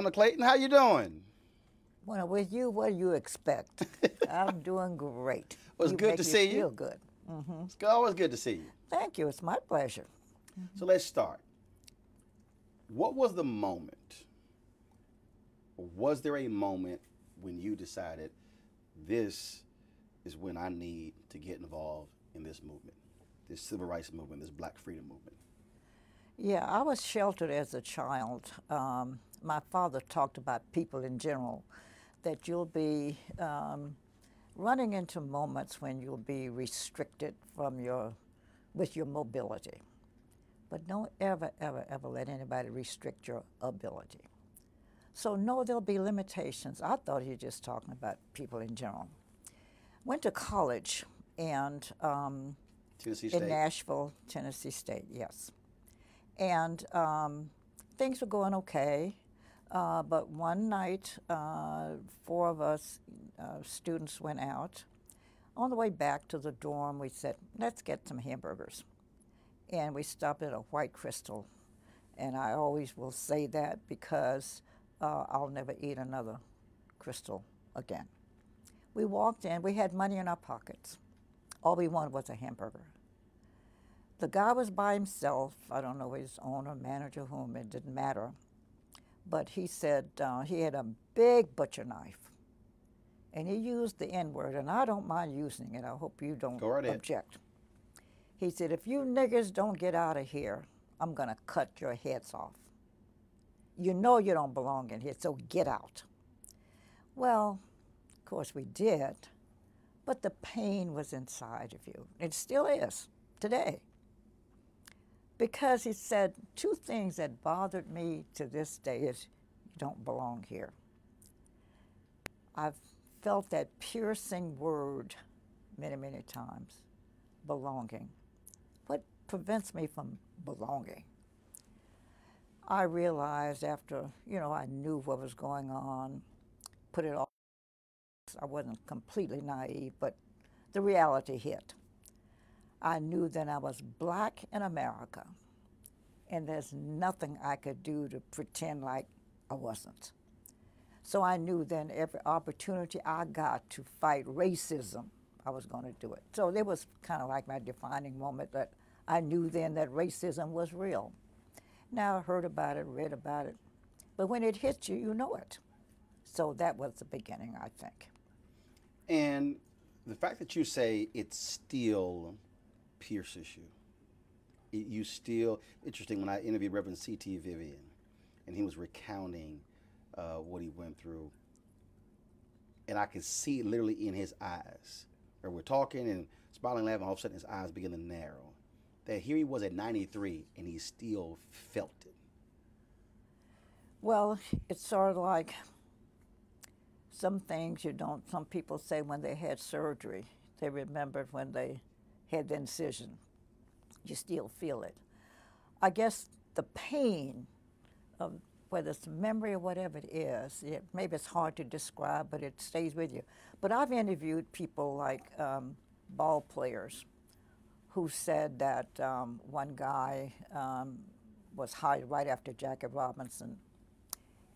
Xernona Clayton, how you doing? Well, with you, what do you expect? I'm doing great. Well, it's good to see you. Feel good. It's always good to see you. Thank you. It's my pleasure. So let's start. What was the moment, or was there a moment when you decided this is when I need to get involved in this movement, this civil rights movement, this black freedom movement? Yeah, I was sheltered as a child. My father talked about people in general, that you'll be running into moments when you'll be restricted from with your mobility. But don't ever, ever, ever let anybody restrict your ability. So no, there'll be limitations. I thought he was just talking about people in general. Went to college and Tennessee in State. Nashville, Tennessee State, yes. And things were going okay. But one night, four of us students went out. On the way back to the dorm, we said, let's get some hamburgers. And we stopped at a White Crystal. And I always will say that because I'll never eat another Crystal again. We walked in, we had money in our pockets. All we wanted was a hamburger. The guy was by himself. I don't know his owner, manager, whom, it didn't matter. But he said he had a big butcher knife. And he used the N-word, and I don't mind using it. I hope you don't Go right ahead. object. He said, if you niggers don't get out of here, I'm going to cut your heads off. You know you don't belong in here, so get out. Well, of course we did, but the pain was inside of you. It still is today. Because he said two things that bothered me to this day is, you don't belong here. I've felt that piercing word many, many times, belonging. What prevents me from belonging? I realized after, I knew what was going on, put it all, I wasn't completely naive, but the reality hit. I knew that I was black in America, and there's nothing I could do to pretend like I wasn't. So I knew then every opportunity I got to fight racism, I was going to do it. So it was kind of like my defining moment that I knew then that racism was real. Now I heard about it, read about it, but when it hits you, you know it. So that was the beginning, I think. And the fact that you say it still pierces you, you still, interesting, when I interviewed Reverend C.T. Vivian, and he was recounting what he went through, and I could see it literally in his eyes. Where we're talking and smiling, laughing, all of a sudden his eyes begin to narrow. That here he was at 93, and he still felt it. Well, it's sort of like some things you don't, some people say when they had surgery, they remembered when they had the incision. You still feel it. I guess the pain of whether it's memory or whatever it is, maybe it's hard to describe, but it stays with you. But I've interviewed people like ball players who said that one guy was hired right after Jackie Robinson,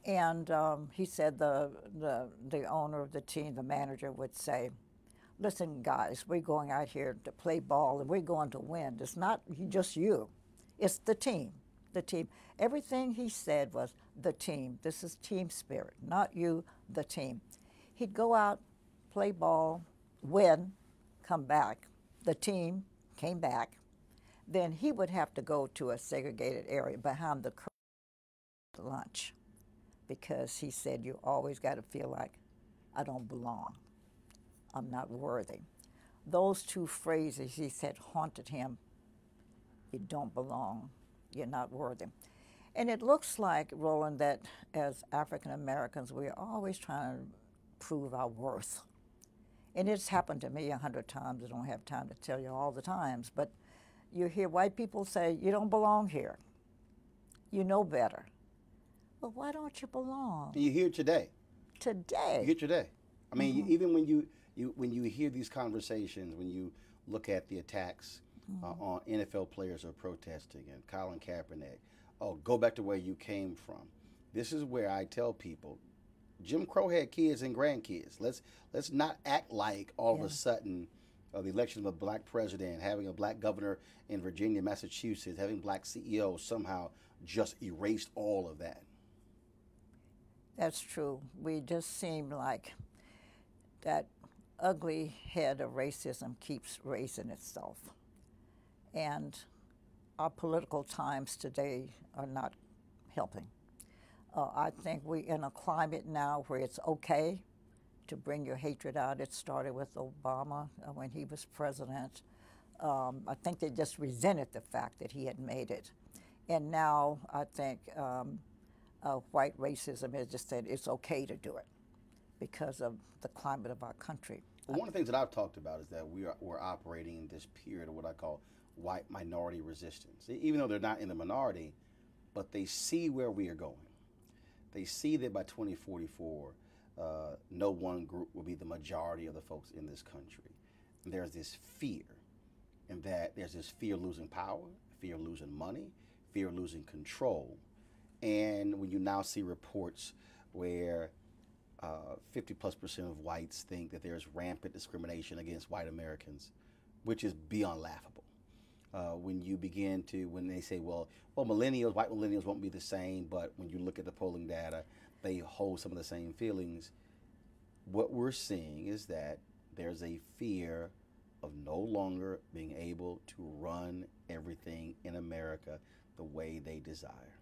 and he said the owner of the team, the manager, would say, listen, guys, we're going out here to play ball, and we're going to win. It's not just you. It's the team. The team. Everything he said was the team. This is team spirit, not you, the team. He'd go out, play ball, win, come back. The team came back. Then he would have to go to a segregated area behind the curtain to lunch because he said you always got to feel like I don't belong. I'm not worthy. Those two phrases, he said, haunted him. You don't belong. You're not worthy. And it looks like, Roland, that as African Americans, we're always trying to prove our worth. And it's happened to me 100 times. I don't have time to tell you all the times. But you hear white people say, you don't belong here. You know better. Well, why don't you belong? And you hear it today. Today. You hear it today. I mean, even when you hear these conversations, when you look at the attacks on NFL players who are protesting and Colin Kaepernick, oh, go back to where you came from. This is where I tell people, Jim Crow had kids and grandkids. Let's not act like all of a sudden the election of a black president, having a black governor in Virginia, Massachusetts, having black CEOs somehow just erased all of that. That's true. We just seem like that ugly head of racism keeps raising itself. And our political times today are not helping. I think we're in a climate now where it's okay to bring your hatred out. It started with Obama when he was president. I think they just resented the fact that he had made it. And now I think white racism has just said it's okay to do it because of the climate of our country. Well, one of the things that I've talked about is that we're operating in this period of what I call white minority resistance. Even though they're not in the minority, but they see where we are going. They see that by 2044, no one group will be the majority of the folks in this country. And there's this fear, and that there's this fear of losing power, fear of losing money, fear of losing control. And when you now see reports where 50+% of whites think that there's rampant discrimination against white Americans, which is beyond laughable. When you begin to, when they say, well, millennials, white millennials won't be the same, but when you look at the polling data, they hold some of the same feelings. What we're seeing is that there's a fear of no longer being able to run everything in America the way they desire.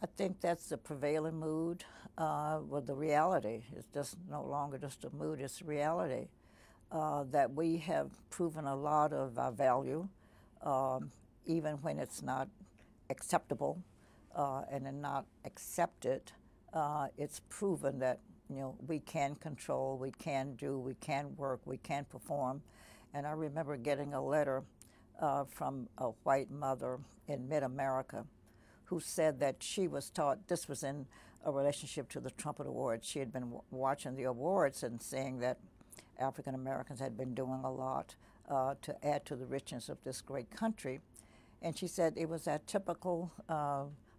I think that's the prevailing mood. Well, the reality is just no longer just a mood, it's reality. That we have proven a lot of our value, even when it's not acceptable and not accepted. It's proven that we can control, we can do, we can work, we can perform. And I remember getting a letter from a white mother in mid-America who said that she was taught, this was in a relationship to the Trumpet Awards. She had been watching the awards and saying that African Americans had been doing a lot to add to the richness of this great country. And she said it was that typical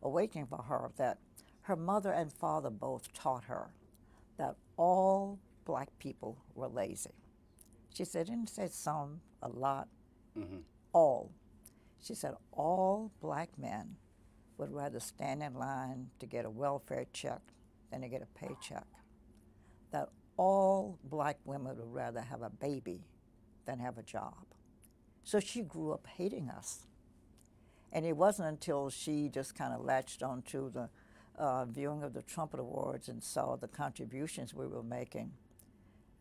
awakening for her that her mother and father both taught her that all black people were lazy. She said, didn't say some, a lot, all. She said all black men would rather stand in line to get a welfare check than to get a paycheck. That all black women would rather have a baby than have a job. So she grew up hating us. And it wasn't until she just kind of latched onto the viewing of the Trumpet Awards and saw the contributions we were making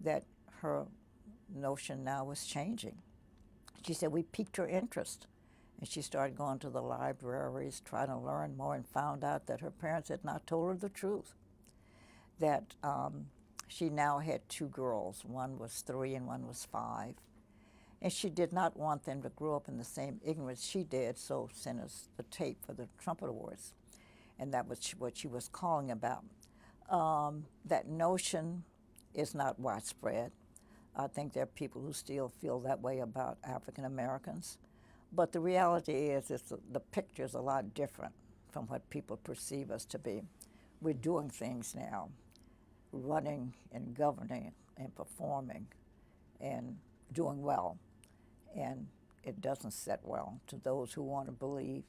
that her notion now was changing. She said we piqued her interest. And she started going to the libraries, trying to learn more, and found out that her parents had not told her the truth. That she now had two girls. One was 3 and one was 5. And she did not want them to grow up in the same ignorance she did, so sent us the tape for the Trumpet Awards. And that was what she was calling about. That notion is not widespread. I think there are people who still feel that way about African Americans. But the reality is the picture is a lot different from what people perceive us to be. We're doing things now, running and governing and performing and doing well. And it doesn't set well to those who want to believe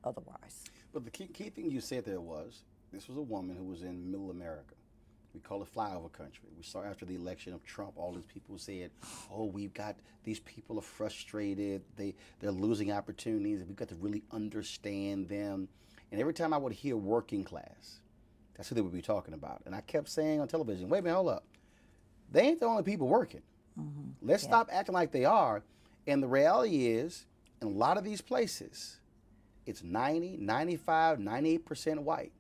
otherwise. But the key thing you said there was, this was a woman who was in middle America. We call it flyover country. We saw after the election of Trump, all these people said, oh, we've got, these people are frustrated, they're losing opportunities, and we've got to really understand them. And every time I would hear working class, that's who they would be talking about. And I kept saying on television, wait a minute, hold up. They ain't the only people working. Let's stop acting like they are. And the reality is, in a lot of these places, it's 90, 95, 98% white.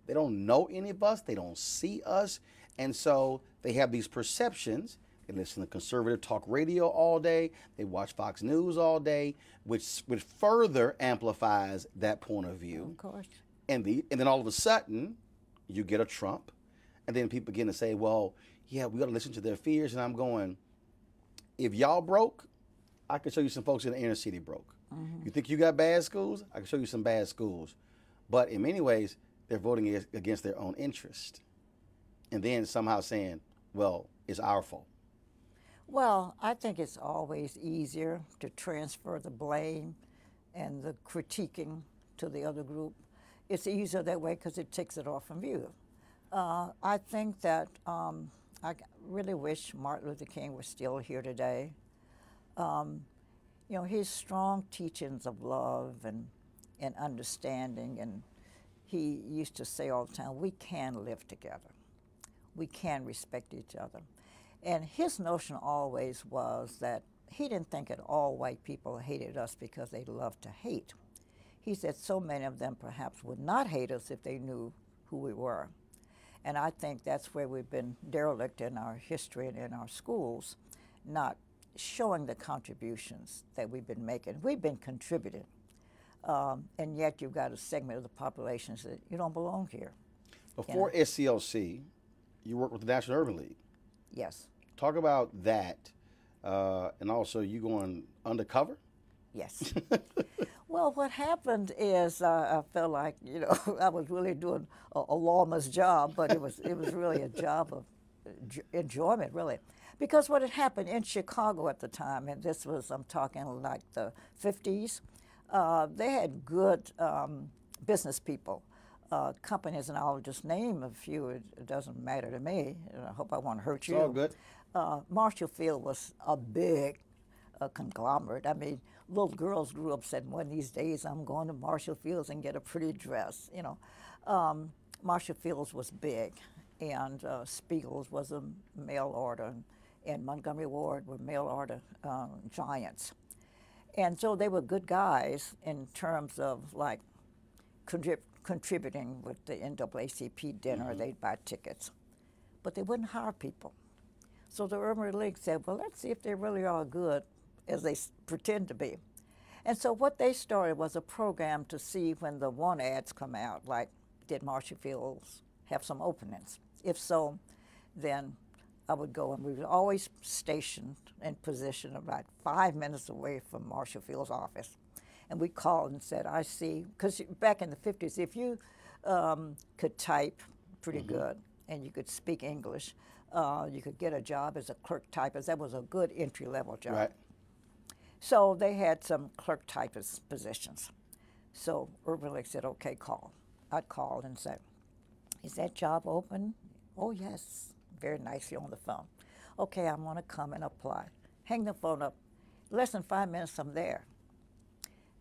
They don't know any of us. They don't see us. And so they have these perceptions. They listen to conservative talk radio all day. They watch Fox News all day, which further amplifies that point of view. Of course. And then all of a sudden, you get a Trump. And then people begin to say, well, yeah, we got to listen to their fears. And I'm going, if y'all broke, I can show you some folks in the inner city broke. You think you got bad schools? I can show you some bad schools. But in many ways, they're voting against their own interest. And then somehow saying, well, it's our fault. Well, I think it's always easier to transfer the blame and the critiquing to the other group. It's easier that way because it takes it off from you. I think that I really wish Martin Luther King was still here today. you know, his strong teachings of love and understanding, and he used to say all the time, we can live together. We can respect each other. And his notion always was that he didn't think that all white people hated us because they loved to hate. He said so many of them perhaps would not hate us if they knew who we were. And I think that's where we've been derelict in our history and in our schools, not showing the contributions that we've been making. We've been contributing, and yet you've got a segment of the population that you don't belong here. Before SCLC, you worked with the National Urban League. Yes. Talk about that, and also you going undercover? Yes. Well, what happened is I felt like, you know, I was really doing a lawman's job, but it was really a job of enjoyment, really. Because what had happened in Chicago at the time, and this was, I'm talking like the 50s, they had good business people, companies, and I'll just name a few. It doesn't matter to me. And I hope I won't hurt you. It's all good. Marshall Field was a big conglomerate. I mean, little girls grew up saying, one of these days I'm going to Marshall Fields and get a pretty dress, you know. Marshall Fields was big, and Spiegel's was a mail order, and Montgomery Ward were mail order giants. And so they were good guys in terms of like contributing with the NAACP dinner. Mm-hmm. They'd buy tickets, but they wouldn't hire people. So the Urban League said, well, let's see if they really are good as they pretend to be. And so what they started was a program to see when the want ads come out, like, did Marshall Fields have some openings? If so, then I would go, and we were always stationed in position about 5 minutes away from Marshall Fields' office. And we called and said, I see, because back in the 50s, if you could type pretty mm-hmm. good and you could speak English, you could get a job as a clerk typist. That was a good entry-level job. Right. So they had some clerk typist positions. So Urban League said, okay, call. I'd call and say, is that job open? Oh, yes, very nicely on the phone. Okay, I want to come and apply. Hang the phone up. Less than 5 minutes, I'm there.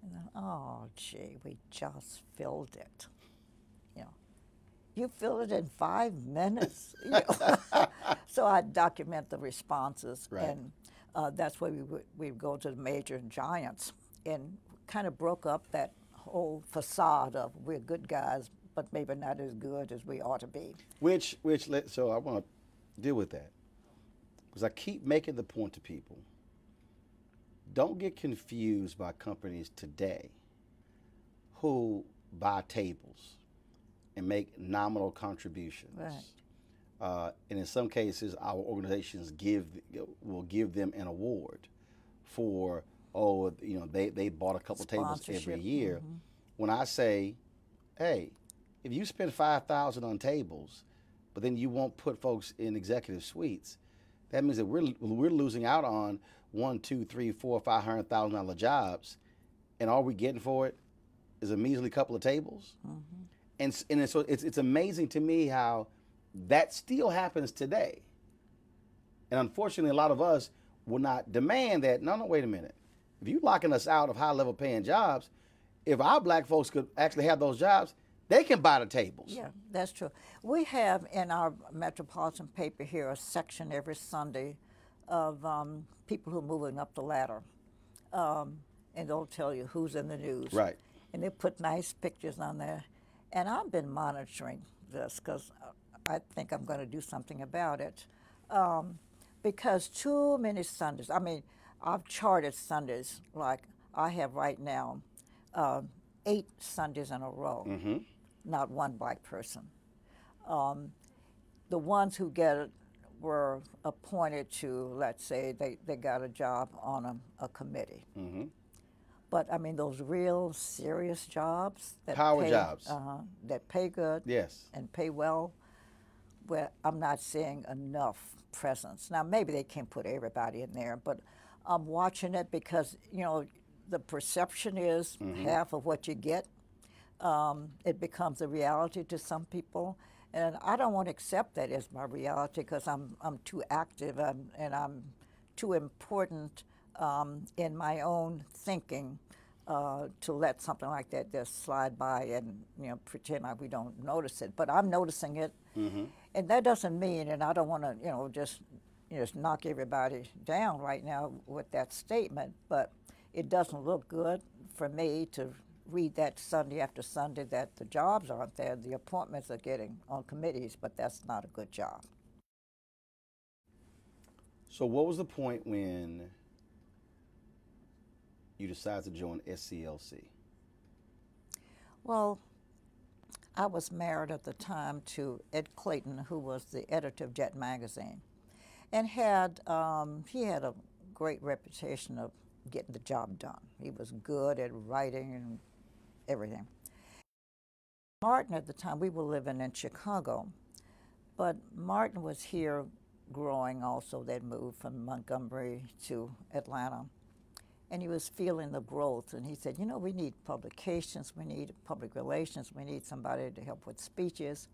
And then, oh, gee, we just filled it. You know, you filled it in 5 minutes? You know? So I document the responses, right. And that's why we would go to the major giants and kind of broke up that whole facade of we're good guys, but maybe not as good as we ought to be. So I want to deal with that, because I keep making the point to people, don't get confused by companies today who buy tables and make nominal contributions. Right. And in some cases, our organizations will give them an award for, they bought a couple tables every year. Mm-hmm. When I say, hey, if you spend $5,000 on tables, but then you won't put folks in executive suites, that means that we're losing out on $1, $2, $3, $4, $500,000 jobs, and all we're getting for it is a measly couple of tables. Mm-hmm. And so it's amazing to me how that still happens today. And unfortunately, a lot of us will not demand that. No, wait a minute. If you're locking us out of high-level paying jobs, if our black folks could actually have those jobs, they can buy the tables. Yeah, that's true. We have in our metropolitan paper here a section every Sunday of people who are moving up the ladder. And they'll tell you who's in the news. Right. And they put nice pictures on there. And I've been monitoring this because I think I'm going to do something about it. Because too many Sundays, I've charted Sundays like I have right now, 8 Sundays in a row, mm-hmm. not one black person. The ones who get it were appointed to, let's say, they got a job on a committee. Mm-hmm. But those real serious jobs that power jobs that pay good, yes, and pay well, where I'm not seeing enough presence. Now maybe they can't put everybody in there, but I'm watching it because the perception is mm-hmm. half of what you get. It becomes a reality to some people, and I don't want to accept that as my reality because I'm too active and I'm too important in my own thinking to let something like that just slide by and pretend like we don't notice it. But I'm noticing it, and that doesn't mean, and I don't want to just knock everybody down right now with that statement, but it doesn't look good for me to read that Sunday after Sunday that the jobs aren't there, the appointments are getting on committees, but that's not a good job. So what was the point when you decided to join SCLC? Well, I was married at the time to Ed Clayton, who was the editor of Jet Magazine, and he had a great reputation of getting the job done. He was good at writing and everything. Martin at the time, we were living in Chicago, but Martin was here growing also. They'd moved from Montgomery to Atlanta. And he was feeling the growth, and he said, we need publications, we need public relations, we need somebody to help with speeches.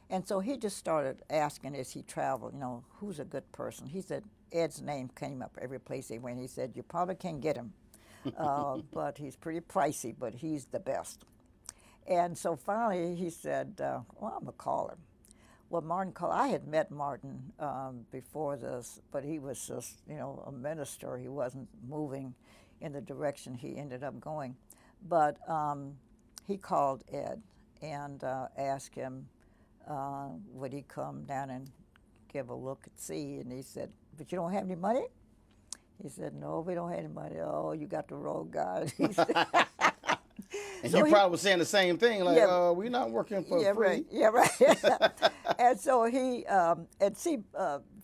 And so he just started asking as he traveled, who's a good person? He said, Ed's name came up every place he went. He said, you probably can't get him, but he's pretty pricey, but he's the best. And so finally he said, well, I'm going to call him. Well, Martin called. I had met Martin before this, but he was just, a minister. He wasn't moving in the direction he ended up going. But he called Ed and asked him, would he come down and give a look and see? And he said, but you don't have any money? He said, no, we don't have any money. Oh, you got the wrong guy. He said, and so you probably was saying the same thing, like, we're not working for free. Right. Yeah, right. And so he,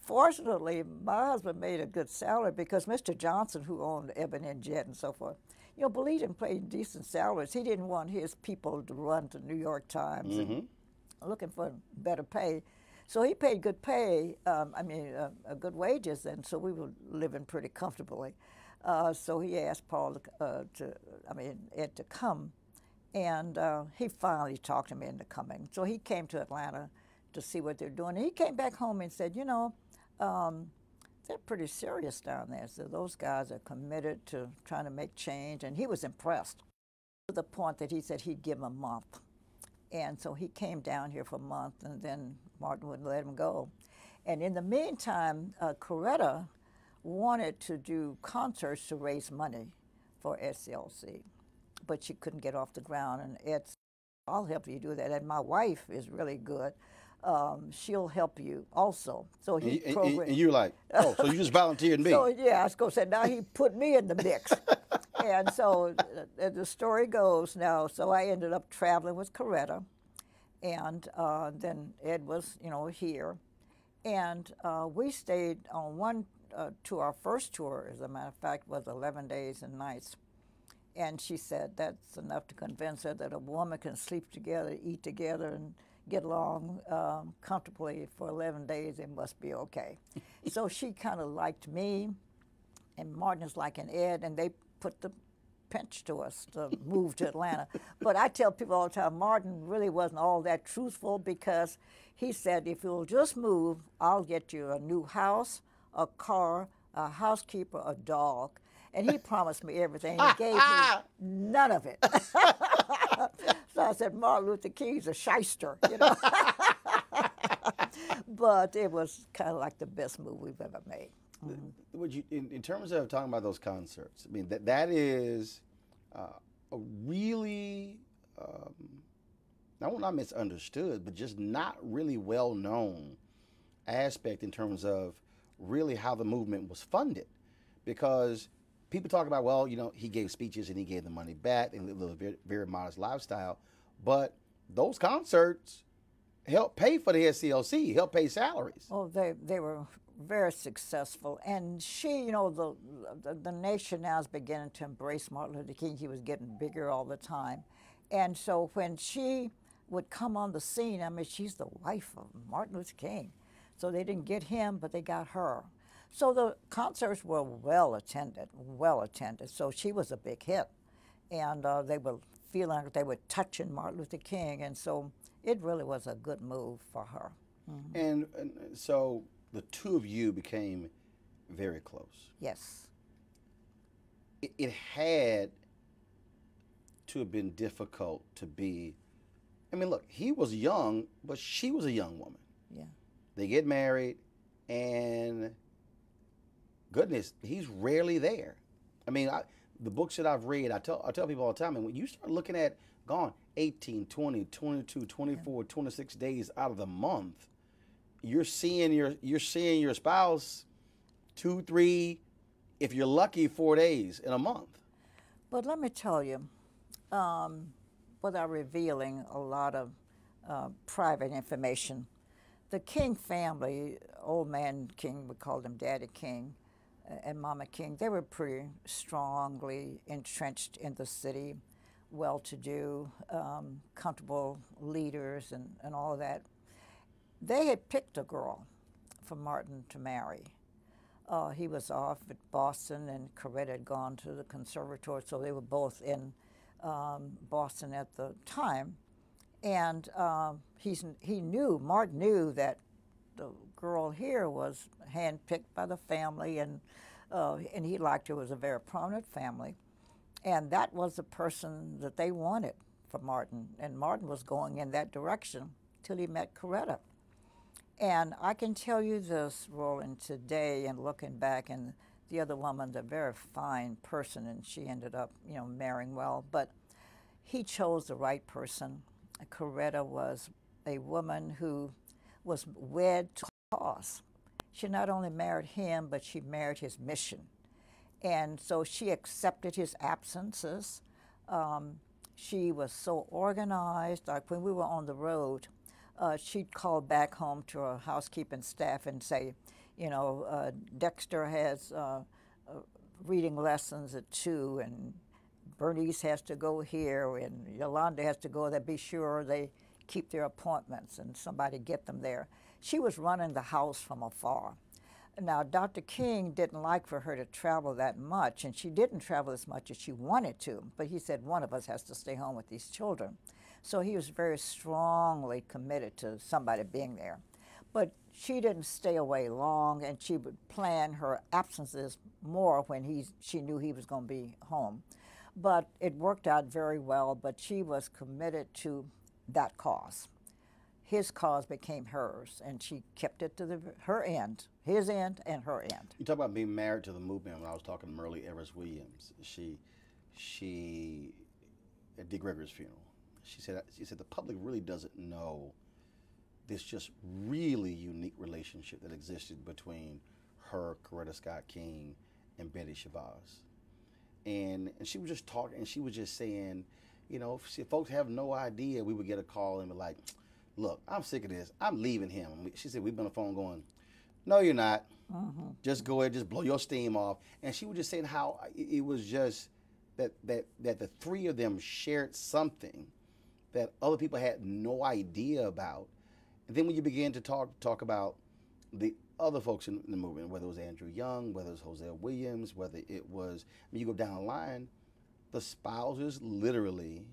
fortunately, my husband made a good salary because Mr. Johnson, who owned Ebony and Jet and so forth, believed in paying decent salaries. He didn't want his people to run to New York Times and looking for better pay. So he paid good pay, good wages, and so we were living pretty comfortably. So he asked Paul Ed to come, and he finally talked him into coming. So he came to Atlanta to see what they're doing. And he came back home and said, they're pretty serious down there. So those guys are committed to trying to make change, and he was impressed to the point that he said he'd give him a month. And so he came down here for a month, and then Martin wouldn't let him go. And in the meantime, Coretta wanted to do concerts to raise money for SCLC, but she couldn't get off the ground. And Ed said, I'll help you do that. And my wife is really good. She'll help you also. So he programmed. And you're like, oh, so you just volunteered me. So yeah, I was going to say, now he put me in the mix. And so the story goes now, so I ended up traveling with Coretta, and then Ed was, here. And we stayed on one tour. Our first tour, as a matter of fact, was 11 days and nights. And she said that's enough to convince her that a woman can sleep together, eat together, and get along comfortably for 11 days. It must be okay. So she kind of liked me, and Martin is liking Ed, and they put the pinch to us to move to Atlanta. But I tell people all the time, Martin really wasn't all that truthful, because he said, if you'll just move, I'll get you a new house, a car, a housekeeper, a dog. And he promised me everything. He gave me none of it. So I said, Martin Luther King's a shyster, But it was kind of like the best move we've ever made. Would you, in terms of talking about those concerts, I mean, that is a really, not misunderstood, but just not really well-known aspect in terms of really how the movement was funded. Because people talk about, well, he gave speeches and he gave the money back and lived a very, very modest lifestyle. But those concerts helped pay for the SCLC, helped pay salaries. Oh, they were very successful. And she, the nation now is beginning to embrace Martin Luther King. He was getting bigger all the time. And so when she would come on the scene, I mean, she's the wife of Martin Luther King. So they didn't get him, but they got her. So the concerts were well attended. So she was a big hit. And they were feeling like they were touching Martin Luther King. And so it really was a good move for her. Mm-hmm. And so the two of you became very close. Yes. it had to have been difficult to be. I mean, look, he was young, but she was a young woman. Yeah. They get married, and goodness, he's rarely there. I mean, the books that I've read, I tell people all the time, and when you start looking at gone 18, 20, 22, 24, 26 days out of the month, you're seeing your spouse 2, 3, if you're lucky, 4 days in a month. But let me tell you, without revealing a lot of private information, the King family, old man King, we called him Daddy King, and Mama King, they were pretty strongly entrenched in the city, well-to-do, comfortable leaders and all that. They had picked a girl for Martin to marry. He was off at Boston, and Coretta had gone to the conservatory, so they were both in Boston at the time. And Martin knew that the girl here was handpicked by the family, and he liked her. It was a very prominent family. And that was the person that they wanted for Martin. And Martin was going in that direction till he met Coretta. And I can tell you this, Roland, today, and looking back, and the other woman's a very fine person, and she ended up, marrying well. But he chose the right person. Coretta was a woman who was wed to cause. She not only married him, but she married his mission. And so she accepted his absences. She was so organized. Like when we were on the road, she'd call back home to her housekeeping staff and say, Dexter has reading lessons at 2, and Bernice has to go here, and Yolanda has to go there. Be sure they keep their appointments and somebody get them there. She was running the house from afar. Now, Dr. King didn't like for her to travel that much, and she didn't travel as much as she wanted to, but he said one of us has to stay home with these children. So he was very strongly committed to somebody being there. But she didn't stay away long, and she would plan her absences more when she knew he was going to be home. But it worked out very well, but she was committed to that cause. His cause became hers, and she kept it to her end, his end and her end. You talk about being married to the movement. When I was talking to Merle Evers Williams, she at Dick Gregory's funeral, she said the public really doesn't know this just really unique relationship that existed between her, Coretta Scott King, and Betty Shabazz. And she was just talking, and she was just saying, if folks have no idea, we would get a call and be like, look, I'm sick of this. I'm leaving him. She said, we've been on the phone going, no, you're not. Mm-hmm. Just go ahead, just blow your steam off. And she was just saying how it was just that the three of them shared something that other people had no idea about. And then when you begin to talk about the other folks in the movement, whether it was Andrew Young, whether it was Hosea Williams, whether it was, you go down the line, the spouses literally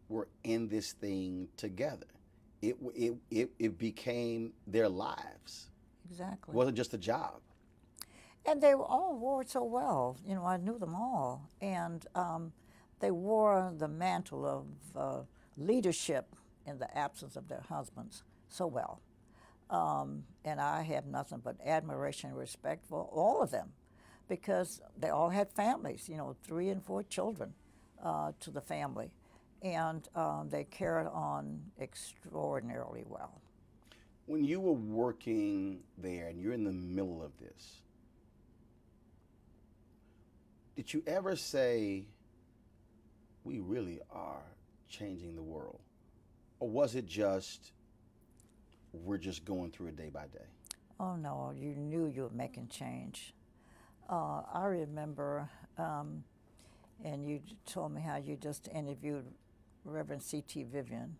were in this thing together. It became their lives. Exactly. It wasn't just a job. And they all wore it so well. I knew them all. And they wore the mantle of leadership in the absence of their husbands so well. And I have nothing but admiration and respect for all of them, because they all had families, 3 and 4 children to the family. And they carried on extraordinarily well. When you were working there and you're in the middle of this, did you ever say, we really are changing the world? Or was it just, we're just going through it day by day? Oh, no, you knew you were making change. I remember, and you told me how you just interviewed Reverend C.T. Vivian.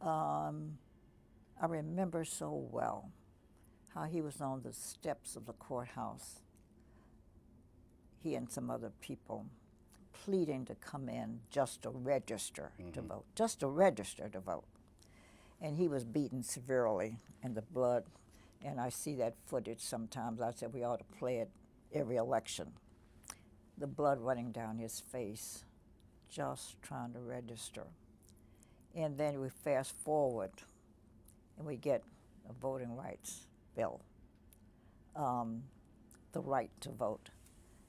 I remember so well how he was on the steps of the courthouse, he and some other people, pleading to come in just to register to vote, just to register to vote. And he was beaten severely, and the blood, and I see that footage sometimes. I said we ought to play it every election. the blood running down his face, just trying to register. And then we fast forward and we get a voting rights bill, the right to vote.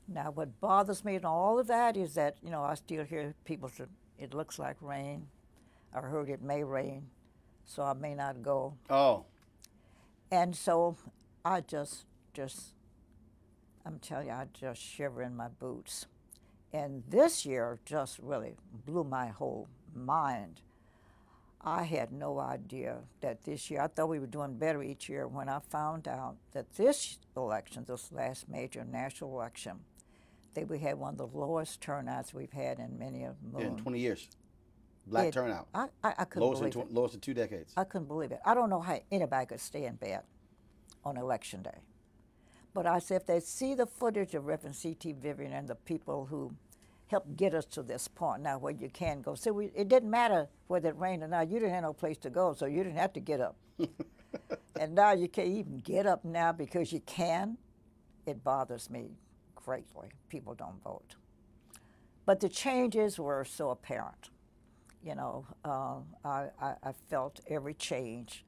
Now, what bothers me in all of that is that, you know, I still hear people say, it looks like rain. I heard it may rain, so I may not go. Oh. And so I just, I'm telling you, I just shiver in my boots. And this year just really blew my whole mind. I had no idea that this year, I thought we were doing better each year when I found out that this election, this last major national election, that we had one of the lowest turnouts we've had in many a moon. In 20 years. Black turnout. I couldn't believe it. Lowest in 2 decades. I couldn't believe it. I don't know how anybody could stay in bed on election day. But I said, if they see the footage of Reverend C.T. Vivian and the people who helped get us to this point now where you can go. So it didn't matter whether it rained or not. You didn't have no place to go, so you didn't have to get up. And now you can't even get up now because you can. It bothers me greatly. People don't vote. But the changes were so apparent. You know, I felt every change.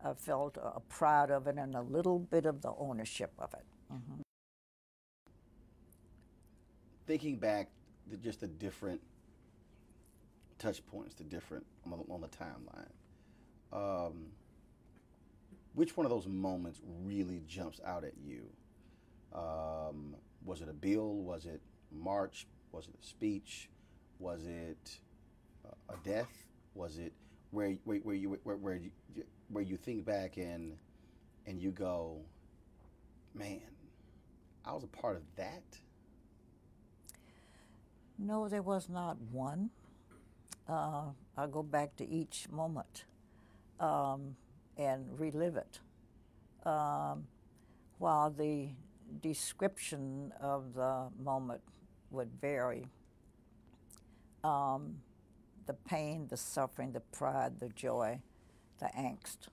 I felt proud of it and a little bit of the ownership of it. Mm-hmm. Thinking back to just the different touch points, the different on the timeline, which one of those moments really jumps out at you? Was it a bill? Was it a march? Was it a speech? Was it a death? Was it where you think back and you go, man, I was a part of that? No, there was not one. I go back to each moment and relive it. While the description of the moment would vary, the pain, the suffering, the pride, the joy, the angst,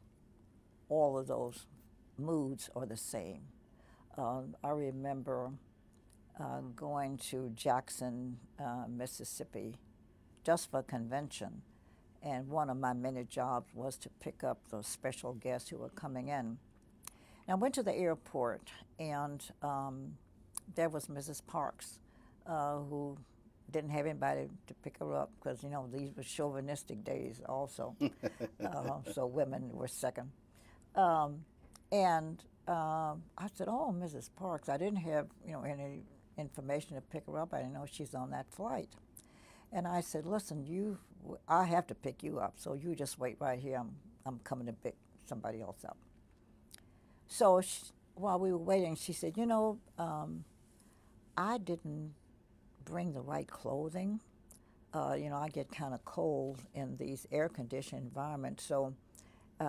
all of those moods are the same. I remember going to Jackson, Mississippi, just for a convention, and one of my many jobs was to pick up those special guests who were coming in. And I went to the airport, and there was Mrs. Parks, who didn't have anybody to pick her up because, you know, these were chauvinistic days also, so women were second. And I said, oh, Mrs. Parks, I didn't have, you know, any information to pick her up. I didn't know she's on that flight. And I said, listen, I have to pick you up, so you just wait right here. I'm coming to pick somebody else up. So while we were waiting, she said, you know, I didn't bring the right clothing. You know, I get kind of cold in these air-conditioned environments, so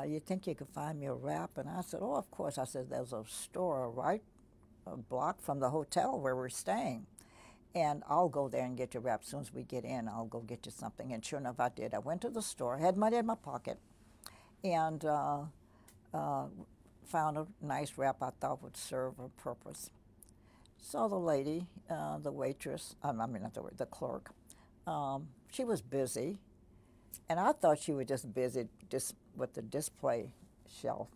you think you could find me a wrap? And I said, oh, of course. I said, there's a store right a block from the hotel where we're staying, and I'll go there and get your wrap. As soon as we get in, I'll go get you something. And sure enough, I did. I went to the store, had money in my pocket, and found a nice wrap I thought would serve her purpose. So the lady, the waitress, I mean, not the clerk, she was busy, and I thought she was just busy with the display shelf.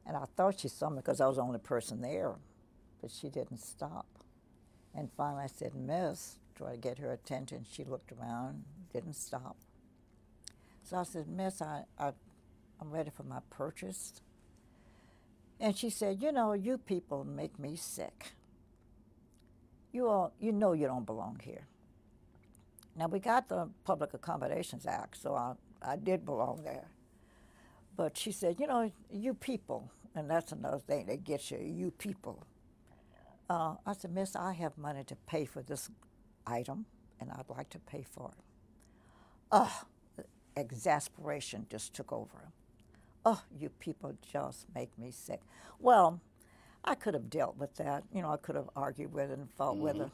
And I thought she saw me because I was the only person there, but she didn't stop. And finally I said, Miss, try to get her attention. She looked around, didn't stop. So I said, Miss, I'm ready for my purchase. And she said, you know, you people make me sick. You know you don't belong here. Now, we got the Public Accommodations Act, so I did belong there. But she said, you know, you people, and that's another thing that gets you people. I said, Miss, I have money to pay for this item, and I'd like to pay for it. Exasperation just took over. Oh, you people just make me sick. Well, I could have dealt with that. You know, I could have argued with her and fought with her.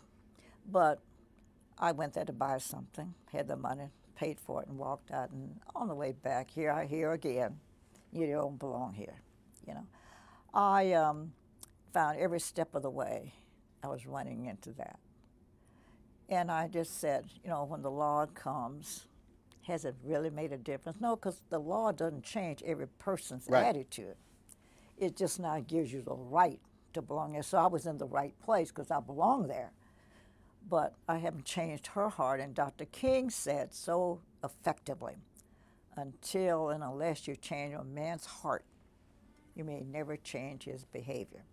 But I went there to buy something, had the money, paid for it, and walked out. And on the way back, here I hear again, you don't belong here, you know. I found every step of the way I was running into that. And I just said, you know, when the law comes, has it really made a difference? No, because the law doesn't change every person's Right. attitude. It just now gives you the right to belong there. So I was in the right place because I belong there. But I haven't changed her heart. And Dr. King said so effectively, until and unless you change a man's heart, you may never change his behavior.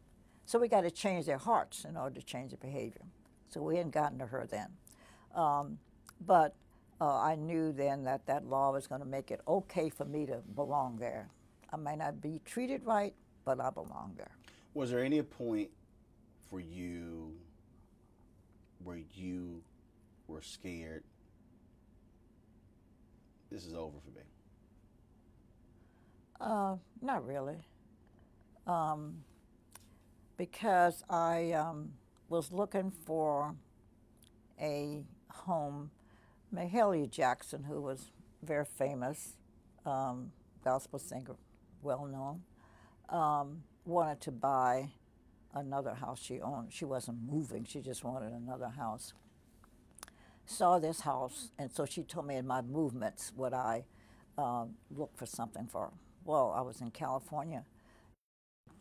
So we got to change their hearts in order to change their behavior. So we hadn't gotten to her then. But I knew then that that law was going to make it okay for me to belong there. I may not be treated right, but I belong there. Was there any point for you where you were scared? This is over for me. Not really. Because I was looking for a home. Mahalia Jackson, who was very famous, gospel singer, well known, wanted to buy another house she owned. She wasn't moving, she just wanted another house. Saw this house, and so she told me in my movements would I look for something for her. Well, I was in California,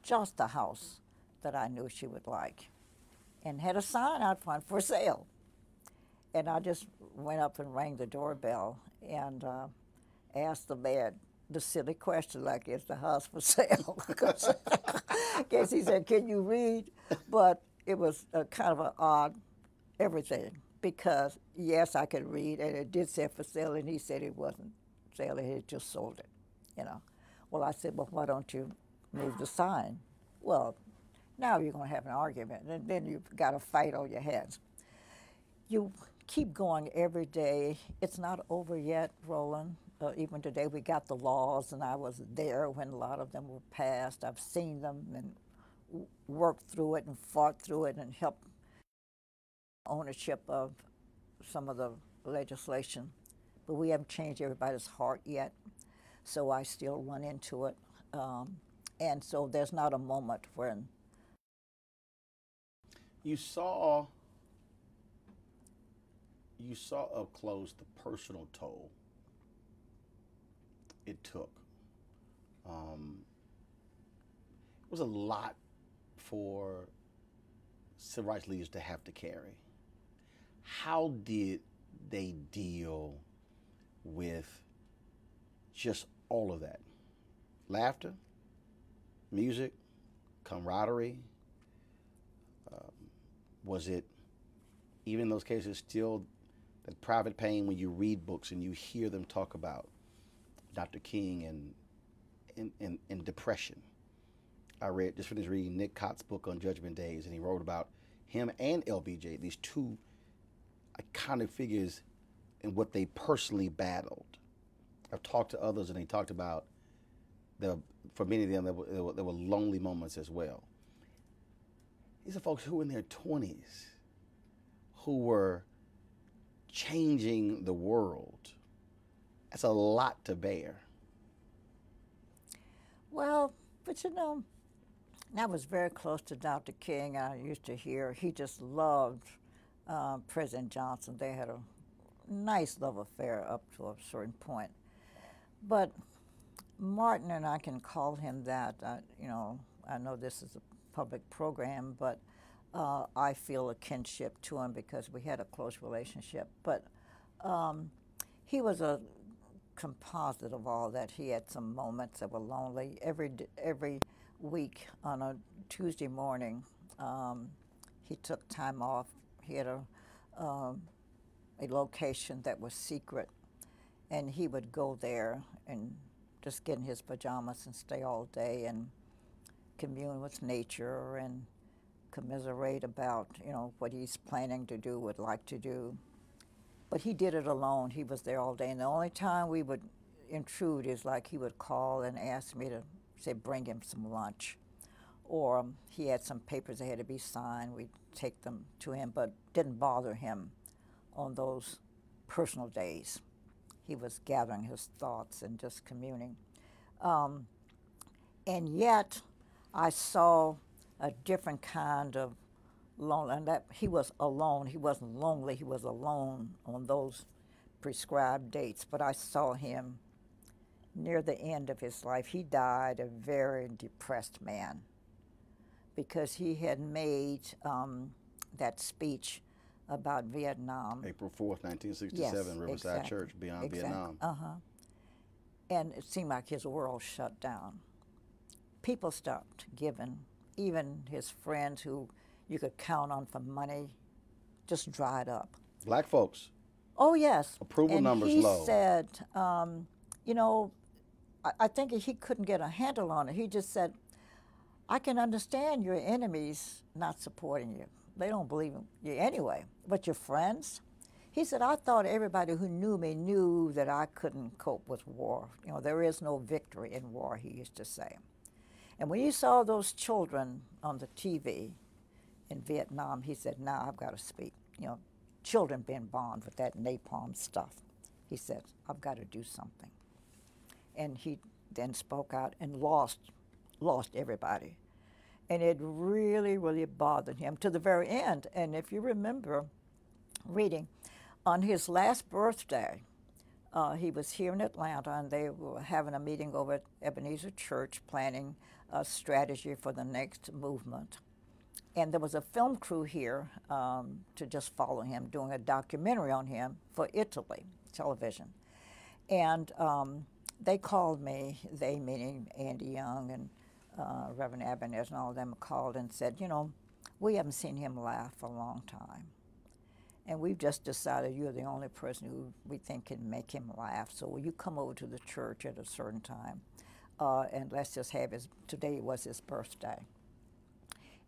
just the house that I knew she would like, and had a sign out front for sale. And I just went up and rang the doorbell and asked the man the silly question, like, is the house for sale? Guess he said, can you read? But it was kind of an odd everything, because yes, I could read, and it did say for sale, and he said it wasn't sale, he had just sold it, you know. Well, I said, well, why don't you move the sign? Well, now you're going to have an argument, and then you've got a fight on your hands. You keep going every day. It's not over yet, Roland. Even today, we got the laws, and I was there when a lot of them were passed. I've seen them and worked through it and fought through it and helped ownership of some of the legislation. But we haven't changed everybody's heart yet, so I still run into it. And so there's not a moment when You saw up close the personal toll it took. It was a lot for civil rights leaders to have to carry. How did they deal with just all of that? Laughter, music, camaraderie. Was it, even in those cases, still that private pain when you read books and you hear them talk about Dr. King and depression? I just finished reading Nick Cott's book on Judgment Days, and he wrote about him and LBJ, these two iconic figures, and what they personally battled. I've talked to others, and they talked about for many of them, there were lonely moments as well. These are folks who were in their 20s, who were changing the world. That's a lot to bear. Well, but you know, I was very close to Dr. King. I used to hear he just loved President Johnson. They had a nice love affair up to a certain point. But Martin, and I can call him that, you know, I know this is a public program, but I feel a kinship to him because we had a close relationship. But he was a composite of all that. He had some moments that were lonely. Every week on a Tuesday morning, he took time off. He had a location that was secret, and he would go there and just get in his pajamas and stay all day and commune with nature and commiserate about, you know, what he's planning to do, would like to do. But he did it alone. He was there all day, and the only time we would intrude is like he would call and ask me to, say, bring him some lunch. Or he had some papers that had to be signed. We'd take them to him, but didn't bother him on those personal days. He was gathering his thoughts and just communing. And yet, I saw a different kind of lonely, and that he was alone. He wasn't lonely. He was alone on those prescribed dates. But I saw him near the end of his life. He died a very depressed man because he had made that speech about Vietnam. April 4th, 1967, Yes, Riverside exactly, Church, Beyond exactly. Vietnam. And it seemed like his world shut down. People stopped giving. Even his friends who you could count on for money just dried up. Black folks. Oh, yes. Approval and numbers he low. Said, you know, I think he couldn't get a handle on it. He just said, I can understand your enemies not supporting you. They don't believe in you anyway. But your friends? He said, I thought everybody who knew me knew that I couldn't cope with war. You know, there is no victory in war, he used to say. And when he saw those children on the TV in Vietnam, he said, now I've got to speak. You know, children being bombed with that napalm stuff. He said, I've got to do something. And he then spoke out and lost everybody. And it really, really bothered him to the very end. And if you remember reading, on his last birthday, he was here in Atlanta, and they were having a meeting over at Ebenezer Church planning a strategy for the next movement. And there was a film crew here to just follow him, doing a documentary on him for Italy television. And they called me, they meaning Andy Young and Reverend Abinez and all of them called and said, you know, we haven't seen him laugh for a long time. And we've just decided you're the only person who we think can make him laugh. So will you come over to the church at a certain time? And let's just have today was his birthday.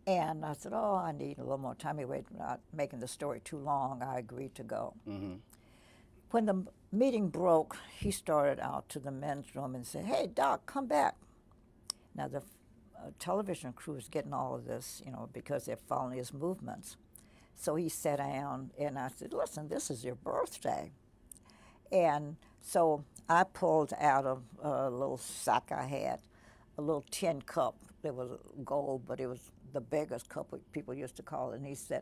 And I said, oh, I need a little more time. Anyway, not making the story too long, I agreed to go. Mm-hmm. When the meeting broke, he started out to the men's room and said, hey, Doc, come back. Now, the television crew is getting all of this, you know, because they're following his movements. So he sat down, and I said, listen, this is your birthday. And so I pulled out of a little sack I had, a little tin cup. It was gold, but it was the beggar's cup, what people used to call it. And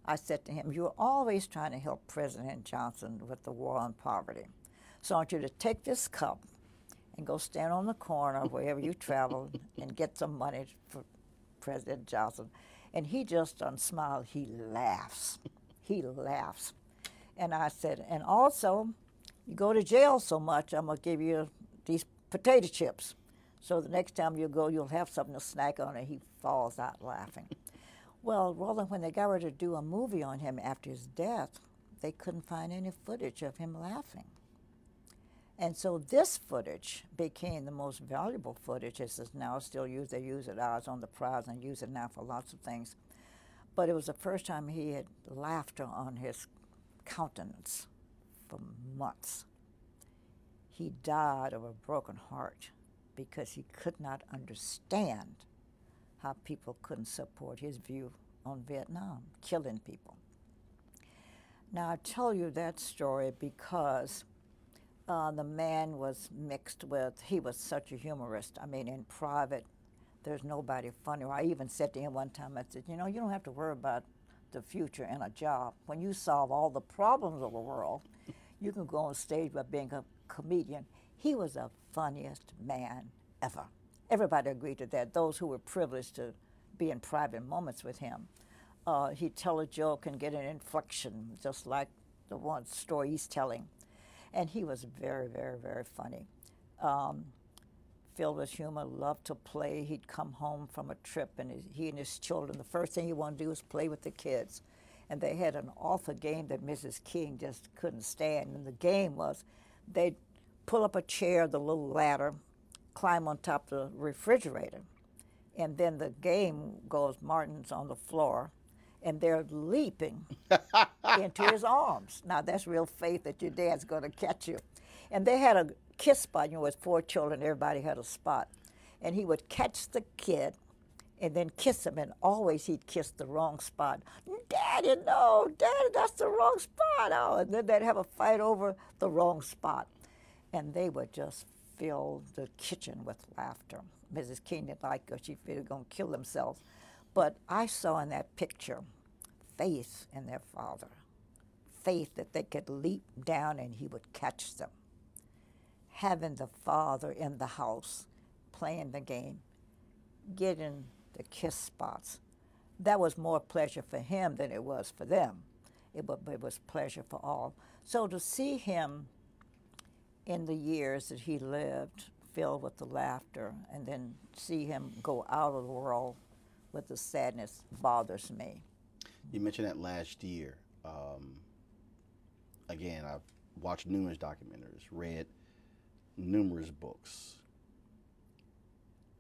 I said to him, you're always trying to help President Johnson with the war on poverty. So I want you to take this cup and go stand on the corner wherever you travel and get some money for President Johnson. And he just smiled. He laughs. He laughs. And I said, and also, you go to jail so much, I'm going to give you these potato chips. So the next time you go, you'll have something to snack on. And he falls out laughing. Well, Roland, when they got ready to do a movie on him after his death, they couldn't find any footage of him laughing. And so this footage became the most valuable footage. It's now still used. They use it. I was on the prize and use it now for lots of things. But it was the first time he had laughter on his countenance for months. He died of a broken heart because he could not understand how people couldn't support his view on Vietnam, killing people. Now, I tell you that story because the man was mixed with, he was such a humorist. I mean, in private, there's nobody funny. I even said to him one time, I said, you know, you don't have to worry about the future and a job. When you solve all the problems of the world, you can go on stage by being a comedian. He was the funniest man ever. Everybody agreed to that, those who were privileged to be in private moments with him. He'd tell a joke and get an inflection, just like the one story he's telling. And he was very, very, very funny. Filled with humor, loved to play. He'd come home from a trip, and he and his children, the first thing he wanted to do was play with the kids. And they had an awful game that Mrs. King just couldn't stand. And the game was they'd pull up a chair, the little ladder, climb on top of the refrigerator. And then the game goes, Martin's on the floor, and they're leaping into his arms. Now, that's real faith that your dad's going to catch you. And they had a kiss spot. You know, with 4 children, everybody had a spot. And he would catch the kid and then kiss him, and always he'd kiss the wrong spot. Daddy, no, Daddy, that's the wrong spot. Oh, and then they'd have a fight over the wrong spot. And they would just fill the kitchen with laughter. Mrs. King didn't like her. She figured they were going to kill themselves. But I saw in that picture faith in their father, faith that they could leap down and he would catch them. Having the father in the house, playing the game, getting the kiss spots, that was more pleasure for him than it was for them. It was pleasure for all. So to see him in the years that he lived, filled with the laughter, and then see him go out of the world with the sadness bothers me. You mentioned that last year. Again, I've watched numerous documentaries, read numerous books.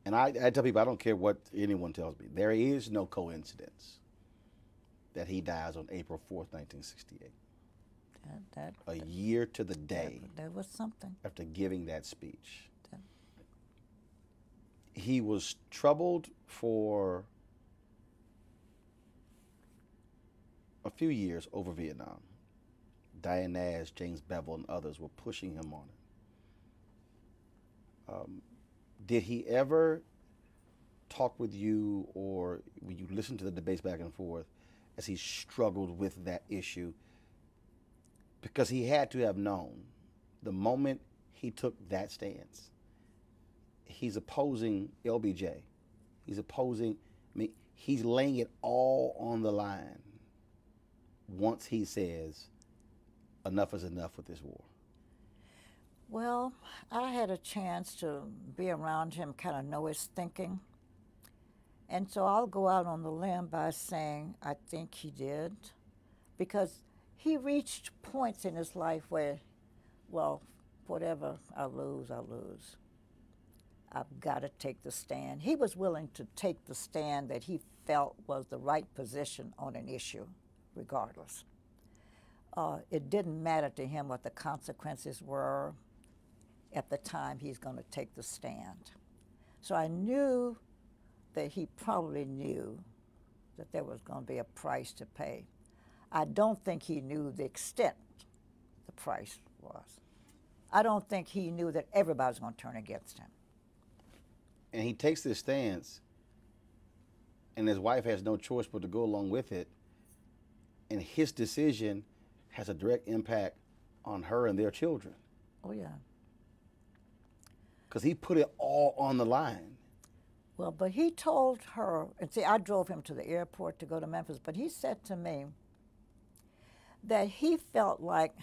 And I tell people, I don't care what anyone tells me, there is no coincidence that he dies on April 4th, 1968. A year to the day. That was something. After giving that speech. He was troubled for a few years over Vietnam. Diane Nash, James Bevel, and others were pushing him on it. Did he ever talk with you, or when you listen to the debates back and forth, as he struggled with that issue? Because he had to have known the moment he took that stance, he's opposing LBJ. He's opposing, he's laying it all on the line once he says, enough is enough with this war. Well, I had a chance to be around him, kind of know his thinking. And so I'll go out on the limb by saying I think he did, because he reached points in his life where, well, whatever I lose, I lose. I've got to take the stand. He was willing to take the stand that he felt was the right position on an issue, regardless. It didn't matter to him what the consequences were at the time he's going to take the stand. So I knew that he probably knew that there was going to be a price to pay. I don't think he knew the extent the price was. I don't think he knew that everybody was going to turn against him. And he takes this stance, and his wife has no choice but to go along with it, and his decision has a direct impact on her and their children. Oh, yeah. Because he put it all on the line. Well, but he told her, and see, I drove him to the airport to go to Memphis, but he said to me that he felt like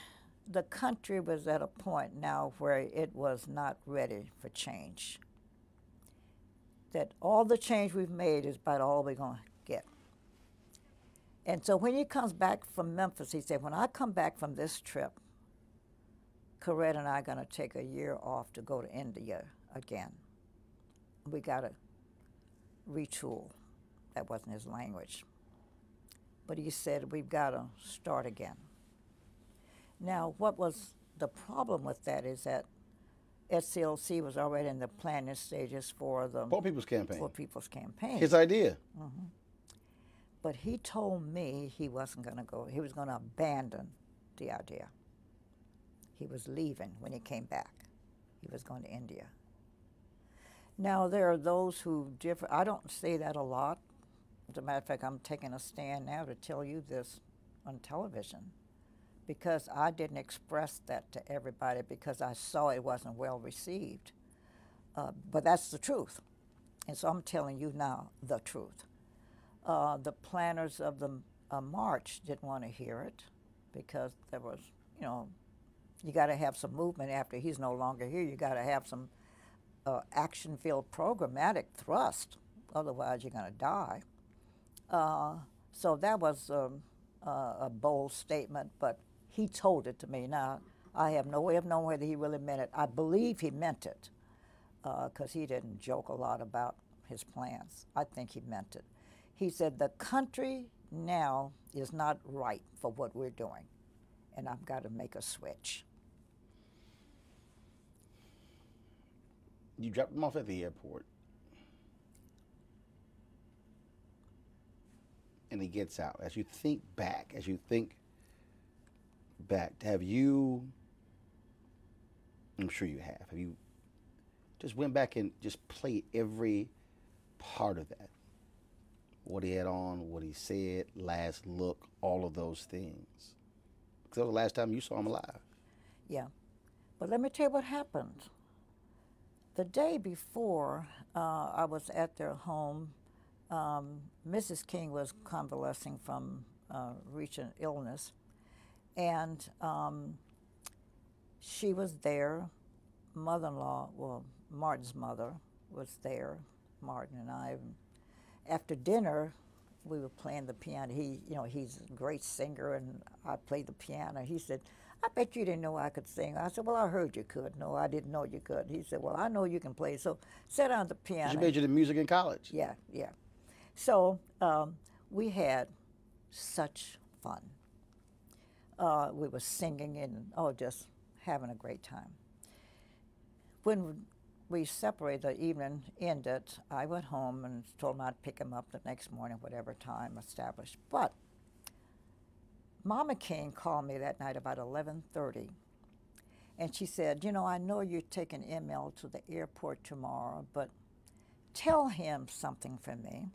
the country was at a point now where it was not ready for change. That all the change we've made is about all we're going to get. And so when he comes back from Memphis, he said, when I come back from this trip, Coretta and I are going to take a year off to go to India again. We got to retool. That wasn't his language. But he said, we've got to start again. Now, what was the problem with that is that SCLC was already in the planning stages for the Poor People's Campaign. Poor People's Campaign. His idea. Mm-hmm. But he told me he wasn't going to go. He was going to abandon the idea. He was leaving when he came back. He was going to India. Now, there are those who differ. I don't say that a lot. As a matter of fact, I'm taking a stand now to tell you this on television, because I didn't express that to everybody because I saw it wasn't well received. But that's the truth. And so I'm telling you now the truth. The planners of the march didn't want to hear it because there was, you got to have some movement after he's no longer here. You got to have some action-filled programmatic thrust. Otherwise, you're going to die. So that was a bold statement, but he told it to me. Now, I have no way of knowing whether he really meant it. I believe he meant it because he didn't joke a lot about his plans. I think he meant it. He said, the country now is not right for what we're doing, and I've got to make a switch. You dropped him off at the airport, and he gets out. As you think back, have you, I'm sure you have you just went back and just played every part of that? what he had on, what he said, last look, all of those things. Because that was the last time you saw him alive. Yeah. But let me tell you what happened. The day before, I was at their home. Mrs. King was convalescing from recent illness, and she was there. Mother-in-law, well, Martin's mother was there, Martin and I. After dinner, we were playing the piano. He's a great singer, and I played the piano. He said, I bet you didn't know I could sing. I said, well, I heard you could. No, I didn't know you could. He said, well, I know you can play, so sit down at the piano. You majored in music in college? Yeah, yeah. So we had such fun. We were singing and, just having a great time. When we separated, the evening ended, I went home and told him I'd pick him up the next morning, whatever time established. But Mama King called me that night about 11:30, and she said, I know you're taking ML to the airport tomorrow, but tell him something for me.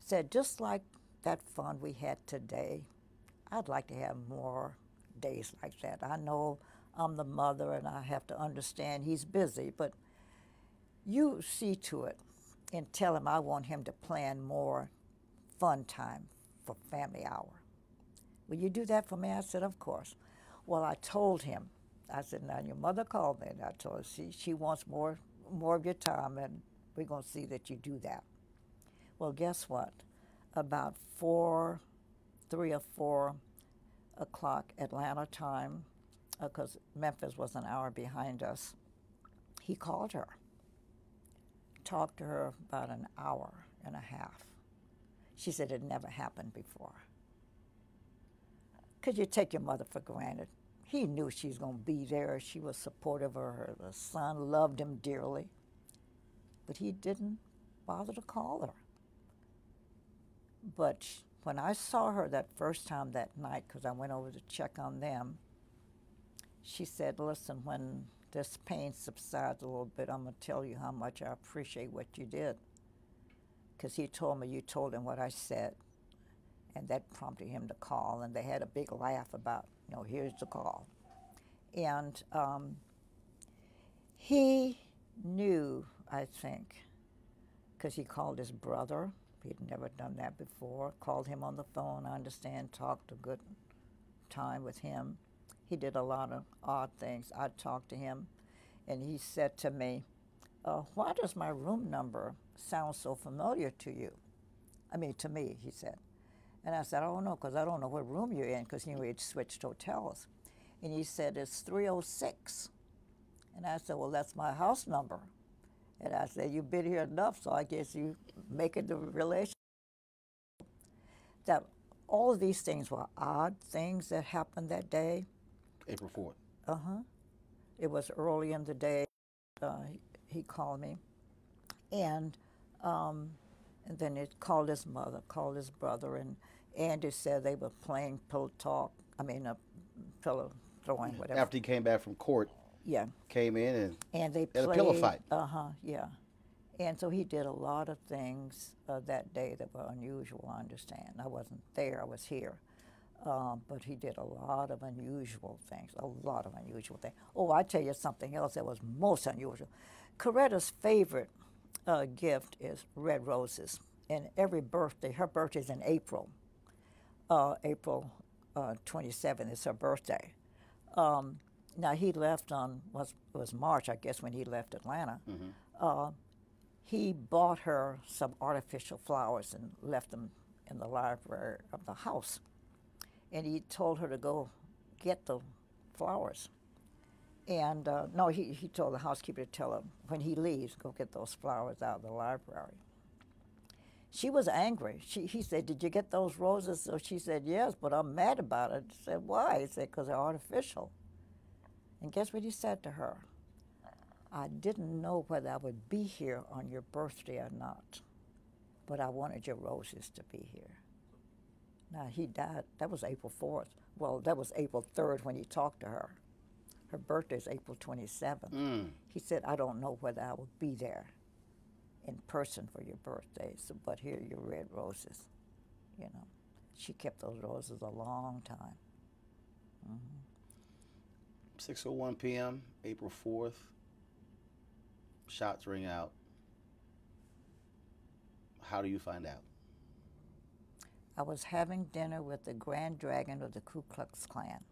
Said, just like that fun we had today, I'd like to have more days like that. I know I'm the mother and I have to understand he's busy, but you see to it and tell him I want him to plan more fun time for family hour. Will you do that for me? I said, of course. Well, I told him, I said, now your mother called me, and I told her she wants more of your time, and we're going to see that you do that. Well, guess what? About 3 or 4 o'clock Atlanta time, because Memphis was an hour behind us, he called her, talked to her about an hour and a half. She said it never happened before. Because you take your mother for granted. He knew she was going to be there. She was supportive of her. The son loved him dearly. But he didn't bother to call her. But when I saw her that first time that night, because I went over to check on them, she said, listen, when this pain subsides a little bit, I'm going to tell you how much I appreciate what you did. Because he told me you told him what I said. And that prompted him to call, and they had a big laugh about, here's the call. And he knew, I think, because he called his brother. He'd never done that before. Called him on the phone, I understand, talked a good time with him. He did a lot of odd things. I talked to him, and he said to me, why does my room number sound so familiar to you? To me, he said. And I said, I don't know, because I don't know what room you're in, because he'd switched hotels. And he said, it's 306. And I said, well, that's my house number. And I said, you've been here enough, so I guess you make it the relation. That all of these things were odd things that happened that day. April 4th. Uh-huh. It was early in the day. He called me. And then it called his mother, called his brother, and Andy said they were playing pillow throwing, whatever. After he came back from court, yeah, came in and they had played a pillow fight. Yeah. And so he did a lot of things that day that were unusual, I understand. I wasn't there, I was here. But he did a lot of unusual things, Oh, I tell you something else that was most unusual. Coretta's favorite gift is red roses. And every birthday, her birthday's in April. April 27th is her birthday. Now he left on, it was March, I guess, when he left Atlanta. Mm-hmm. He bought her some artificial flowers and left them in the library of the house. And he told her to go get the flowers. And no, he told the housekeeper to tell her, when he leaves, go get those flowers out of the library. She was angry. He said, did you get those roses? So she said, yes, but I'm mad about it. He said, why? He said, because they're artificial. And guess what he said to her? I didn't know whether I would be here on your birthday or not, but I wanted your roses to be here. Now, he died. That was April 4th. Well, that was April 3rd when he talked to her. Her birthday is April 27th. He said, I don't know whether I will be there. in person for your birthday, so, but here are your red roses, you know. She kept those roses a long time. 6:01 p.m., April 4th. Shots ring out. How do you find out? I was having dinner with the Grand Dragon of the Ku Klux Klan.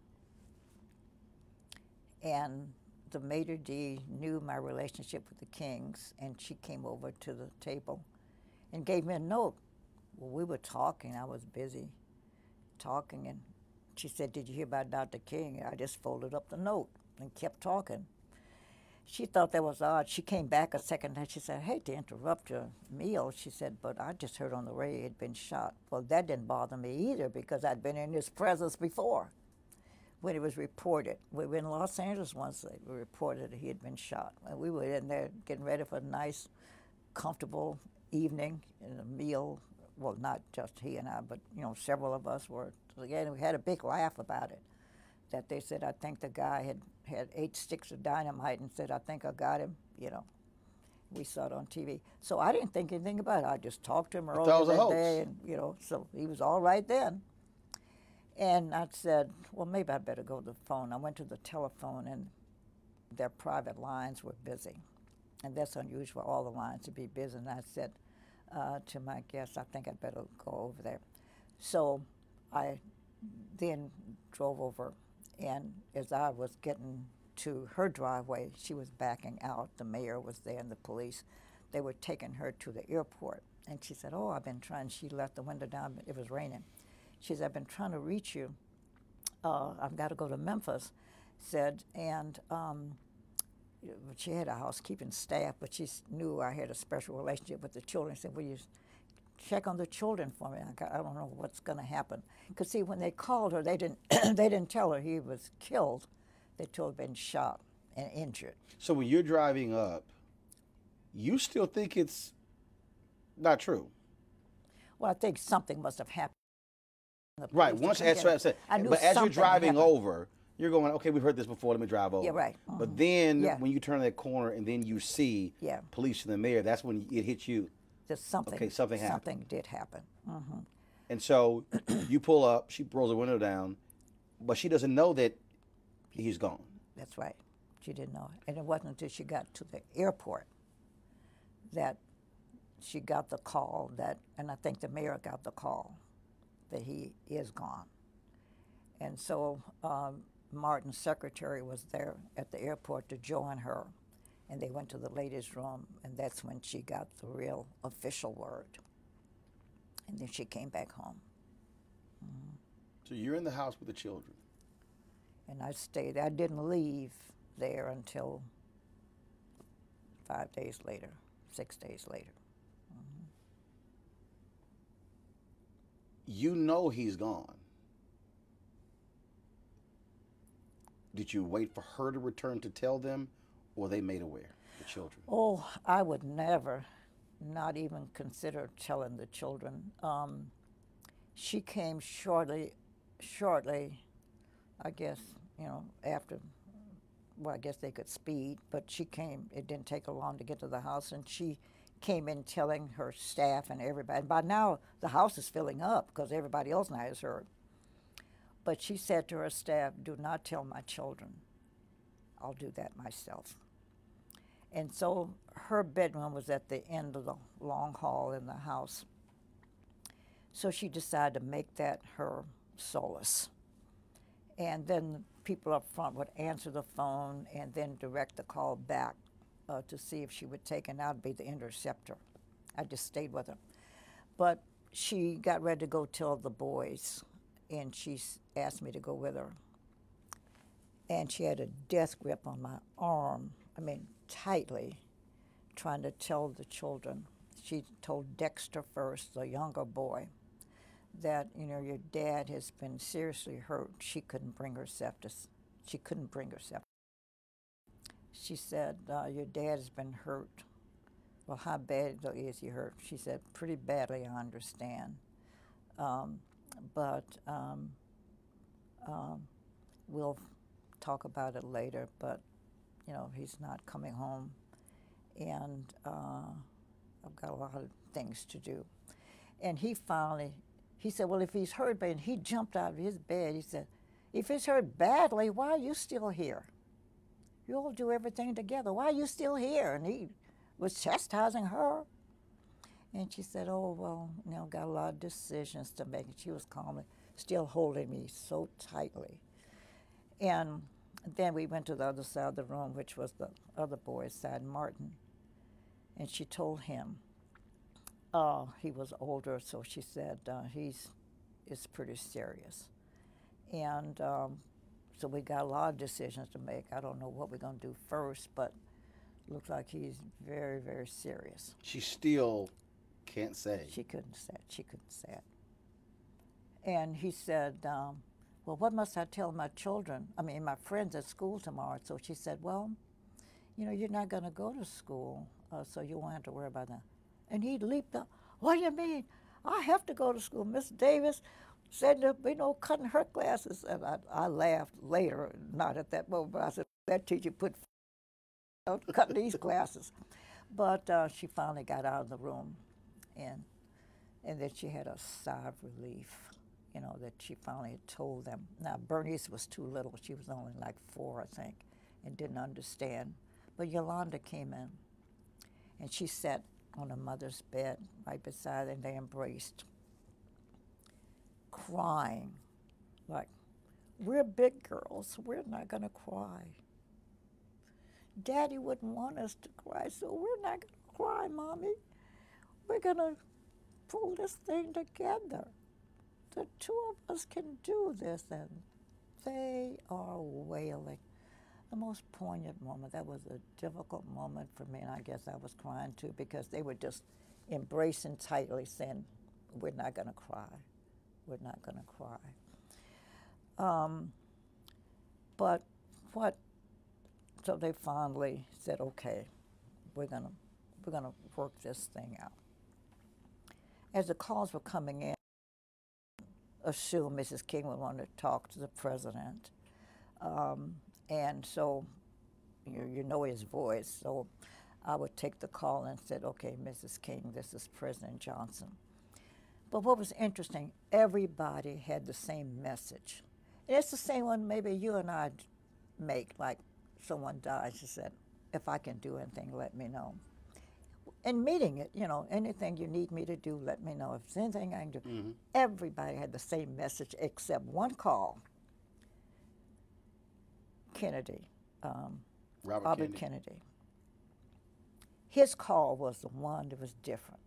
And the maitre d' knew my relationship with the Kings, and she came over to the table and gave me a note. Well, we were talking. I was busy talking, and she said, "Did you hear about Dr. King?" I just folded up the note and kept talking. She thought that was odd. She came back a second and she said, "I hate to interrupt your meal." She said, "But I just heard on the radio he'd been shot." Well, that didn't bother me either because I'd been in his presence before when it was reported. We were in Los Angeles once. They reported that he had been shot. And we were in there getting ready for a nice, comfortable evening and a meal. Well, not just he and I, but, you know, several of us were. Again, we had a big laugh about it, that they said, "I think the guy had 8 sticks of dynamite," and said, "I think I got him," you know. We saw it on TV. So I didn't think anything about it. I just talked to him earlier that day, and, you know, so he was all right then. And I said, well, maybe I better go to the phone. I went to the telephone, and their private lines were busy. And that's unusual for all the lines to be busy. And I said to my guest, "I think I'd better go over there." So I then drove over, and as I was getting to her driveway, she was backing out. The mayor was there and the police. They were taking her to the airport. And she said, "Oh, I've been trying." She left the window down. It was raining. She said, "I've been trying to reach you. I've got to go to Memphis." Said, and she had a housekeeping staff, but she knew I had a special relationship with the children. She said, "Will you check on the children for me? I don't know what's going to happen." Because see, when they called her, they didn't they didn't tell her he was killed. They told her he'd been shot and injured. So when you're driving up, you still think it's not true? Well, I think something must have happened. Right. Once as you're driving over, you're going, okay, we've heard this before. Let me drive over. Yeah, right. But then when you turn that corner and then you see police and the mayor, that's when it hits you. There's something. Okay, something happened. Something did happen. And so you pull up. She rolls the window down, but she doesn't know that he's gone. That's right. She didn't know it. And it wasn't until she got to the airport that she got the call that, and I think the mayor got the call that he is gone. And so Martin's secretary was there at the airport to join her, and they went to the ladies' room, and that's when she got the real official word. And then she came back home. So you're in the house with the children. And I stayed. I didn't leave there until 5 days later, 6 days later. You know he's gone. Did you wait for her to return to tell them, or they made aware, the children? Oh, I would never, not even consider telling the children. She came shortly, I guess, you know, after, well, I guess they could speed, but she came, it didn't take her long to get to the house, and she came in telling her staff and everybody. And by now, the house is filling up because everybody else now has heard. But she said to her staff, "Do not tell my children. I'll do that myself." And so her bedroom was at the end of the long hall in the house. So she decided to make that her solace. And then people up front would answer the phone and then direct the call back to see if she would take, and I'd be the interceptor. I just stayed with her. But she got ready to go tell the boys, and she asked me to go with her. And she had a death grip on my arm, I mean, tightly, trying to tell the children. She told Dexter first, the younger boy, that, you know, your dad has been seriously hurt. She couldn't bring herself. She said, your dad has been hurt. Well, how bad is he hurt? She said, pretty badly, I understand. But we'll talk about it later, but, you know, he's not coming home. And I've got a lot of things to do. And he finally, he said, well, if he's hurt bad, and he jumped out of his bed. He said, if he's hurt badly, why are you still here? You all do everything together. Why are you still here? And he was chastising her. And she said, oh, well, you know, got a lot of decisions to make. And she was calmly, still holding me so tightly. And then we went to the other side of the room, which was the other boy's side, Martin. And she told him, he was older, so she said, it's pretty serious. And so we got a lot of decisions to make. I don't know what we're going to do first, but looks like he's very, very serious. She still can't say. She couldn't say it. She couldn't say it. And he said, well, what must I tell my children, my friends at school tomorrow? So she said, well, you know, you're not going to go to school, so you won't have to worry about that. And he leaped up. What do you mean? I have to go to school. Miss Davis said there'll be no cutting her classes. And I laughed later, not at that moment, but I said, that teacher put cut these classes. But she finally got out of the room, and then she had a sigh of relief, you know, that she finally had told them. Now, Bernice was too little. She was only like 4, I think, and didn't understand. But Yolanda came in, and she sat on her mother's bed right beside her, and they embraced, crying, like, we're big girls. We're not going to cry. Daddy wouldn't want us to cry, so we're not going to cry, Mommy. We're going to pull this thing together. The two of us can do this. And they are wailing. The most poignant moment. That was a difficult moment for me, and I guess I was crying too, because they were just embracing tightly, saying, we're not going to cry. We're not going to cry. But what, so they finally said, okay, we're gonna work this thing out. As the calls were coming in, assumed Mrs. King would want to talk to the president. And so, you know his voice, so I would take the call and said, okay, Mrs. King, this is President Johnson. But what was interesting, everybody had the same message. And it's the same one maybe you and I make, like someone dies, she said, if I can do anything, let me know. And meeting it, you know, anything you need me to do, let me know. If there's anything I can do. Mm-hmm. Everybody had the same message except one call. Kennedy, Robert Kennedy. His call was the one that was different.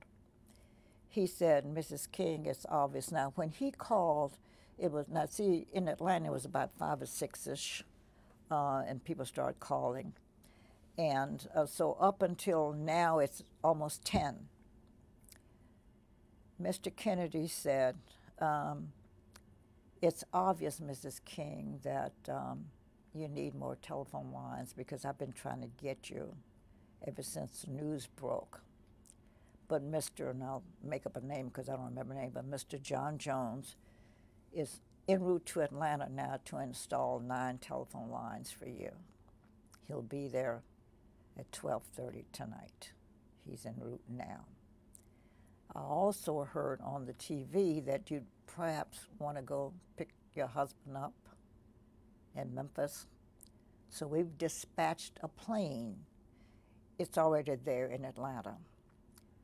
He said, Mrs. King, it's obvious now. When he called, it was, now see, in Atlanta it was about 5 or 6-ish, and people started calling. And so up until now, it's almost 10. Mr. Kennedy said, it's obvious, Mrs. King, that you need more telephone lines because I've been trying to get you ever since the news broke. But Mr., and I'll make up a name because I don't remember the name, but Mr. John Jones is en route to Atlanta now to install 9 telephone lines for you. He'll be there at 12:30 tonight. He's en route now. I also heard on the TV that you'd perhaps want to go pick your husband up in Memphis. So we've dispatched a plane. It's already there in Atlanta.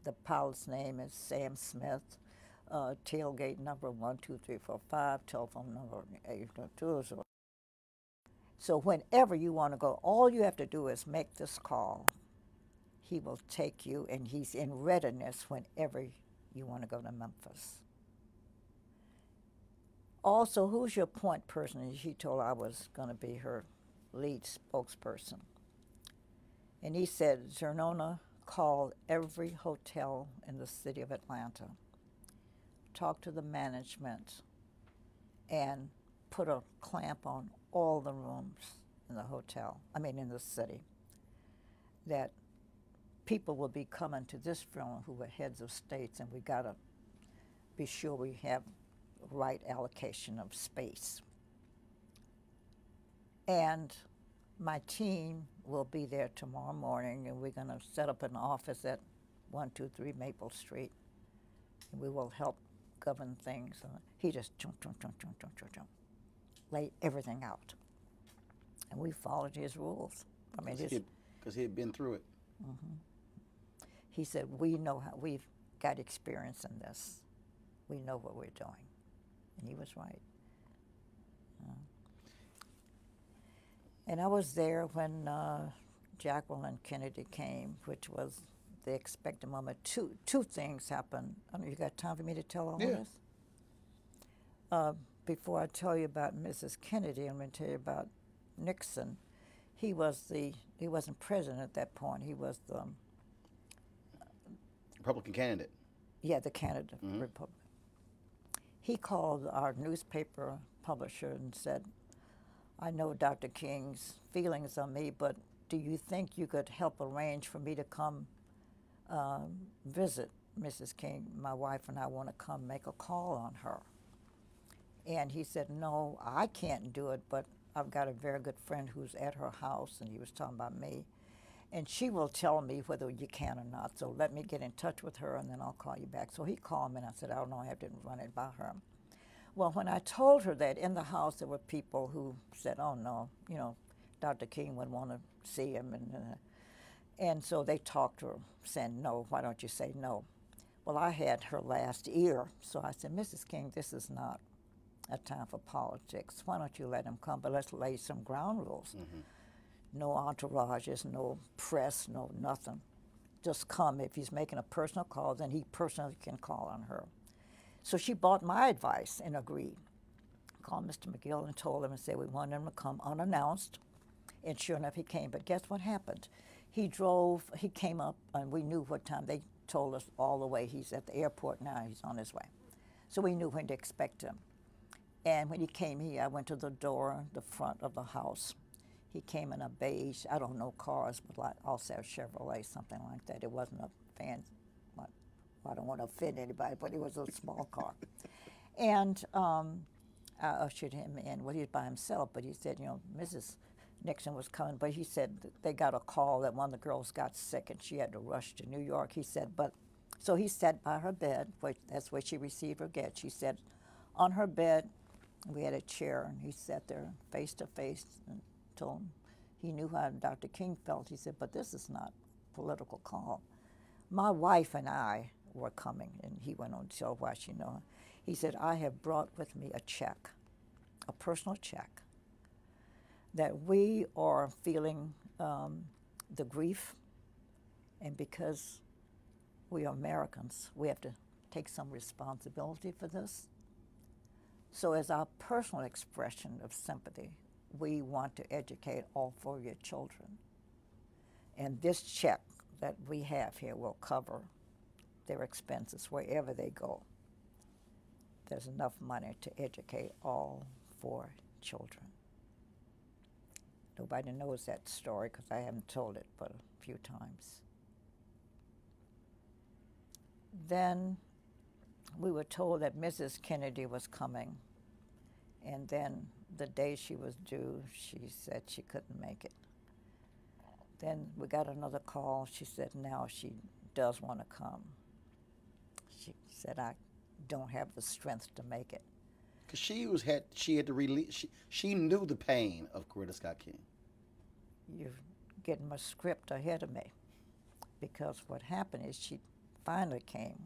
The pilot's name is Sam Smith. Tailgate number 12345, telephone number 822. So whenever you want to go, all you have to do is make this call. He will take you, and he's in readiness whenever you want to go to Memphis. Also, who's your point person? She told I was going to be her lead spokesperson. And he said, Xernona, call every hotel in the city of Atlanta, talk to the management, and put a clamp on all the rooms in the hotel, in the city, that people will be coming to this funeral who are heads of states, and we got to be sure we have the right allocation of space. And my team will be there tomorrow morning, and we're going to set up an office at 123 Maple Street. And we will help govern things. He just jump, laid everything out. And we followed his rules. I mean, because he had been through it. Mm-hmm. He said, we know how, we've got experience in this. We know what we're doing. And he was right. And I was there when Jacqueline Kennedy came, which was the expected moment. Two things happened. I don't know, you got time for me to tell all this? Before I tell you about Mrs. Kennedy, I'm going to tell you about Nixon. He wasn't president at that point. He was the Republican candidate. Yeah, the candidate for Republican. He called our newspaper publisher and said, I know Dr. King's feelings on me, but do you think you could help arrange for me to come visit Mrs. King? My wife and I want to come make a call on her. And he said, no, I can't do it, but I've got a very good friend who's at her house, and he was talking about me, and she will tell me whether you can or not, so let me get in touch with her, and then I'll call you back. So he called me, and I said, I don't know, I have to run it by her. Well, when I told her that, in the house there were people who said, oh, no, you know, Dr. King wouldn't want to see him, and so they talked to her, saying, no, why don't you say no? Well, I had her last ear, so I said, Mrs. King, this is not a time for politics. Why don't you let him come, but let's lay some ground rules. No entourages, no press, no nothing. Just come. If he's making a personal call, then he personally can call on her. So she bought my advice and agreed. Called Mr. McGill and told him and said we wanted him to come unannounced. And sure enough, he came. But guess what happened? He came up, and we knew what time. They told us all the way. He's at the airport now. He's on his way. So we knew when to expect him. And when he came here, I went to the door, the front of the house. He came in a beige, I don't know cars, but like also a Chevrolet, something like that. It wasn't a fancy, I don't want to offend anybody, but it was a small car. And I ushered him in. Well, he was by himself, but he said, you know, Mrs. Nixon was coming, but he said they got a call that one of the girls got sick and she had to rush to New York. He said, so he sat by her bed, that's where she received her gift. She said, on her bed, we had a chair, and he sat there face to face and told him he knew how Dr. King felt. He said, but this is not a political call. My wife and I were coming, and he went on to tell why she knew. He said, I have brought with me a check, a personal check, that we are feeling the grief, and because we are Americans, we have to take some responsibility for this. So as our personal expression of sympathy, we want to educate all 4 of your children. And this check that we have here will cover their expenses wherever they go. There's enough money to educate all 4 children. Nobody knows that story because I haven't told it but a few times. Then we were told that Mrs. Kennedy was coming, and then the day she was due, she said she couldn't make it. Then we got another call. She said now she does want to come. She said, I don't have the strength to make it. Because she had to release, she knew the pain of Coretta Scott King. You're getting my script ahead of me, because what happened is she finally came.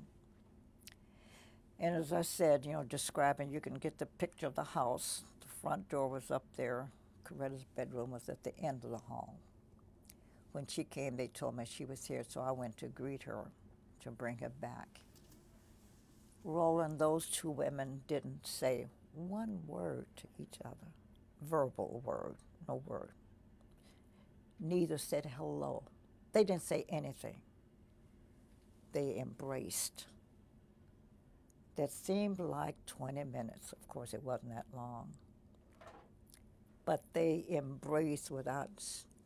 And as I said, you know, describing, you can get the picture of the house. The front door was up there. Coretta's bedroom was at the end of the hall. When she came, they told me she was here, so I went to greet her, to bring her back. Roland, those 2 women didn't say one word to each other, verbal word, no word. Neither said hello. They didn't say anything. They embraced. That seemed like 20 minutes. Of course, it wasn't that long. But they embraced without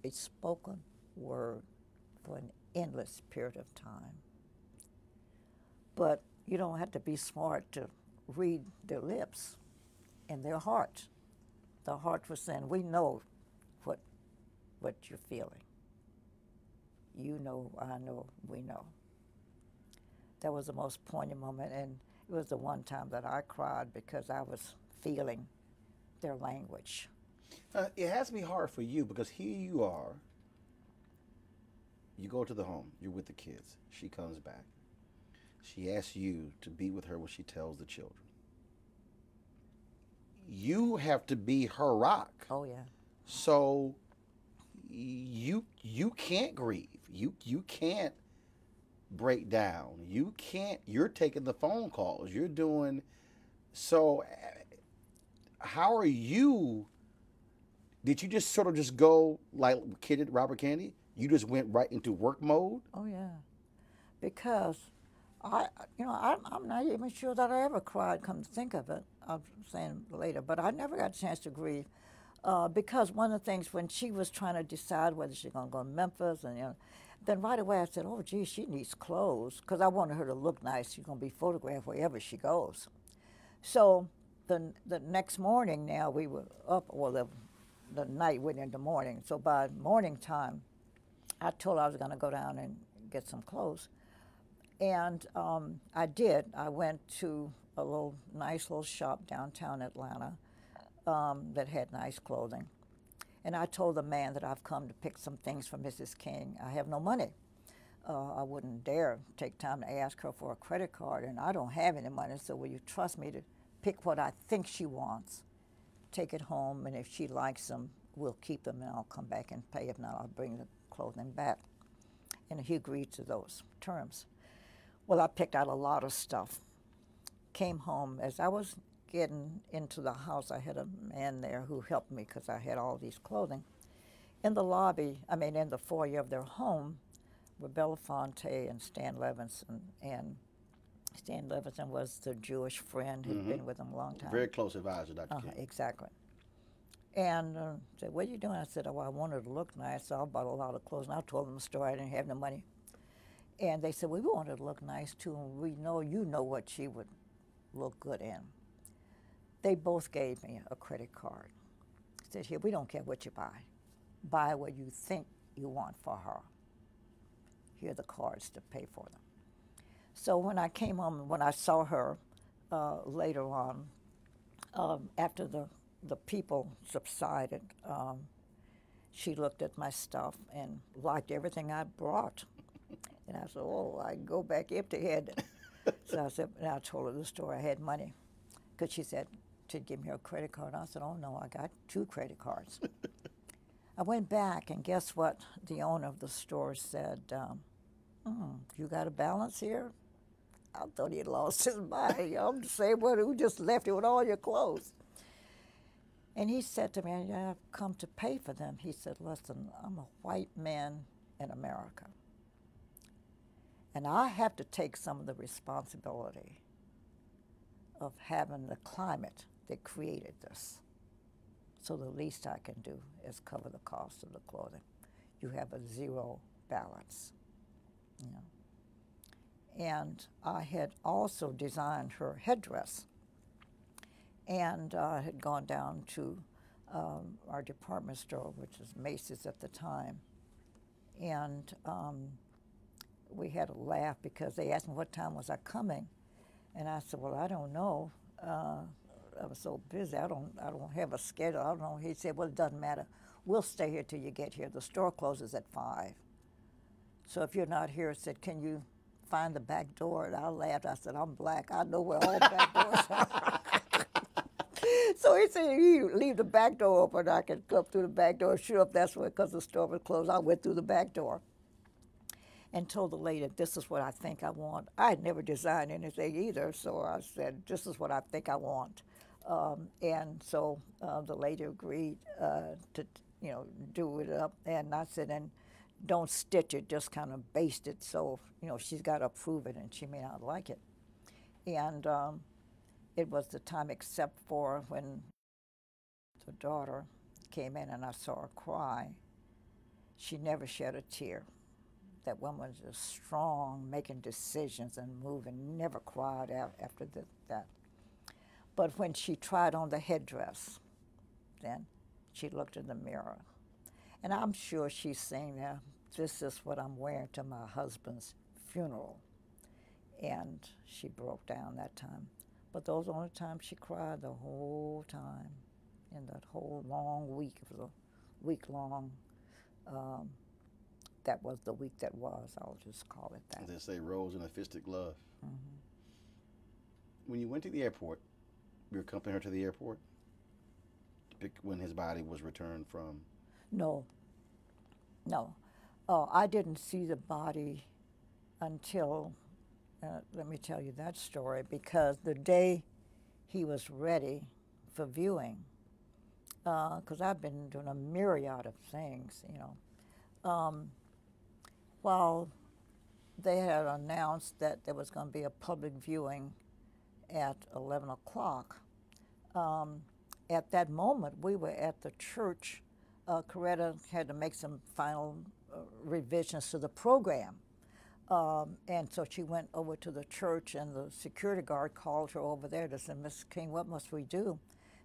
a spoken word for an endless period of time. But you don't have to be smart to read their lips and their heart. The heart was saying, we know what you're feeling. You know, I know, we know. That was the most poignant moment, and it was the one time that I cried because I was feeling their language. It has to be hard for you because here you are. You go to the home. You're with the kids. She comes back. She asks you to be with her when she tells the children. You have to be her rock. Oh yeah. So you can't grieve. You can't break down. You can't. You're taking the phone calls. You're doing. So how are you? Did you just sort of just go like Kid Robert Kennedy? You just went right into work mode? Oh yeah. Because I'm not even sure that I ever cried, come to think of it. I'm saying later, but I never got a chance to grieve. Because one of the things when she was trying to decide whether she's going to go to Memphis, and then right away I said, oh, gee, she needs clothes, because I wanted her to look nice. She's going to be photographed wherever she goes. So the next morning now we were up, well, the night went into morning. So by morning time, I told her I was going to go down and get some clothes. And I did. I went to a nice little shop downtown Atlanta that had nice clothing. And I told the man that I've come to pick some things for Mrs. King. I have no money. I wouldn't dare take time to ask her for a credit card, and I don't have any money, so will you trust me to pick what I think she wants, take it home, and if she likes them, we'll keep them, and I'll come back and pay. If not, I'll bring the clothing back. And he agreed to those terms. Well, I picked out a lot of stuff. Came home. As I was getting into the house, I had a man there who helped me because I had all these clothing. In the lobby, in the foyer of their home, were Belafonte and Stan Levinson. And Stan Levinson was the Jewish friend who'd been with him a long time. Very close advisor, Dr. King. Exactly. And said, what are you doing? I said, oh, I wanted to look nice, so I bought a lot of clothes. And I told them the story. I didn't have no money. And they said, well, we wanted to look nice, too, and we know you know what she would look good in. They both gave me a credit card. Said, here, we don't care what you buy. Buy what you think you want for her. Here are the cards to pay for them. So when I came home, when I saw her later on, after the people subsided, she looked at my stuff and liked everything I brought. And I said, oh, I go back empty-handed. So I said, and I told her the story. I had money. Because she said, to give me her credit card. I said, oh, no, I got 2 credit cards. I went back, and guess what? The owner of the store said, you got a balance here? I thought he had lost his mind. I'm the same one who just left you with all your clothes. And he said to me, I've come to pay for them. He said, listen, I'm a white man in America. And I have to take some of the responsibility of having the climate that created this. So the least I can do is cover the cost of the clothing. You have a zero balance, And I had also designed her headdress. And I had gone down to our department store, which was Macy's at the time. And we had a laugh because they asked me what time was I coming. And I said, well, I don't know. I was so busy. I don't have a schedule. I don't know. He said, well, it doesn't matter. We'll stay here till you get here. The store closes at 5. So if you're not here, I said, can you find the back door? And I laughed. I said, I'm black. I know where all back doors are. So he said, you leave the back door open. I can come through the back door. Sure, if that's where, because the store was closed, I went through the back door and told the lady, this is what I think I want. I had never designed anything either, so I said, this is what I think I want. And so the lady agreed to, do it up. And I said, and don't stitch it, just kind of baste it. So, she's got to approve it, and she may not like it. And it was the time except for when the daughter came in and I saw her cry. She never shed a tear. That woman was just strong, making decisions and moving, never cried out after that. But when she tried on the headdress, then she looked in the mirror. And I'm sure she's saying, this is what I'm wearing to my husband's funeral. and she broke down that time. But those were the only times she cried the whole time, in that whole long week. It was a week long. That was the week that was. I'll just call it that. They say rose in a fisted glove. Mm-hmm. When you went to the airport, you accompanied her to the airport to pick when his body was returned from. No, no. I didn't see the body until, let me tell you that story, because the day he was ready for viewing, because I've been doing a myriad of things, you know. While they had announced that there was going to be a public viewing at 11 o'clock, at that moment we were at the church. Coretta had to make some final revisions to the program. And so she went over to the church, and the security guard called her over there to say, "Miss King, what must we do?"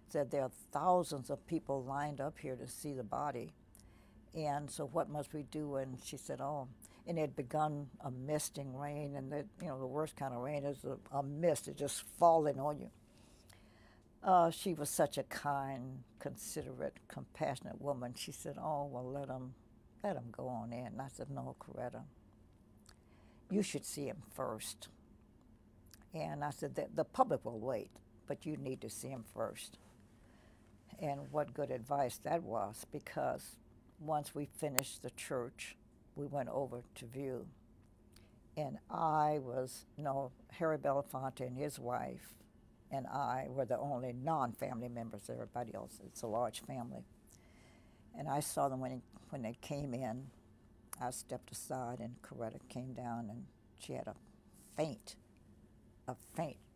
Said, "There are thousands of people lined up here to see the body. And so what must we do?" And she said, "Oh," and it had begun a misting rain, and that, you know, the worst kind of rain is a mist, it's just falling on you. She was such a kind, considerate, compassionate woman. She said, "Oh, well, let him go on in." And I said, "No, Coretta, you should see him first." And I said, the public will wait, but you need to see him first. And what good advice that was, because once we finished the church, we went over to view. And Harry Belafonte and his wife and I were the only non-family members. Everybody else, it's a large family. And I saw them when they came in. I stepped aside, and Coretta came down, and she had a faint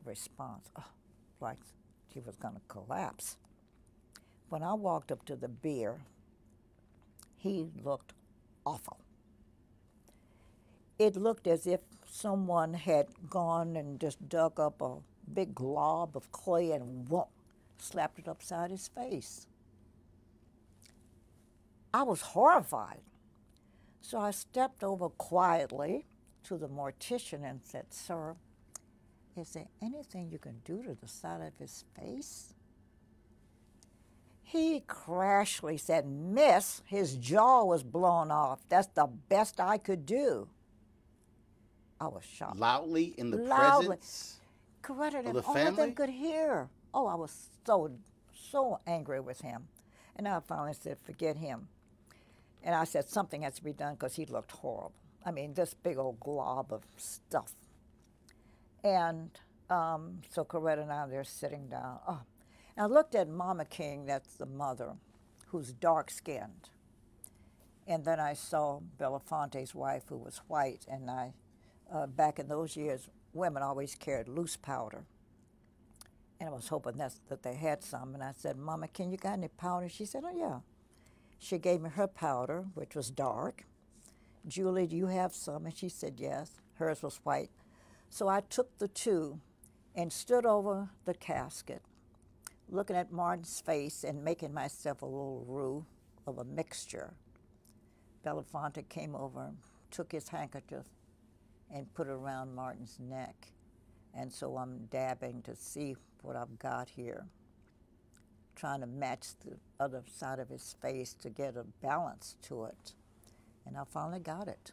response, like she was going to collapse. When I walked up to the bier, he looked awful. It looked as if someone had gone and just dug up a big glob of clay and slapped it upside his face. I was horrified. So I stepped over quietly to the mortician and said, "Sir, is there anything you can do to the side of his face?" He crashly said, "Miss, his jaw was blown off. That's the best I could do." I was shocked. Loudly in the Loudly. presence Coretta of and the all family? of them could hear. Oh, I was so angry with him. And I finally said, "Forget him." And I said, something has to be done, because he looked horrible. I mean, this big old glob of stuff. And so Coretta and I, they're sitting down. Oh. And I looked at Mama King, that's the mother, who's dark-skinned. And then I saw Belafonte's wife, who was white. And back in those years, women always carried loose powder. And I was hoping that they had some. And I said, "Mama King, you got any powder?" She said, "Oh, yeah." She gave me her powder, which was dark. "Julie, do you have some?" And she said yes. Hers was white. So I took the two and stood over the casket, looking at Martin's face and making myself a little roux of a mixture. Belafonte came over, took his handkerchief, and put it around Martin's neck. And so I'm dabbing to see what I've got here, trying to match the other side of his face to get a balance to it. And I finally got it.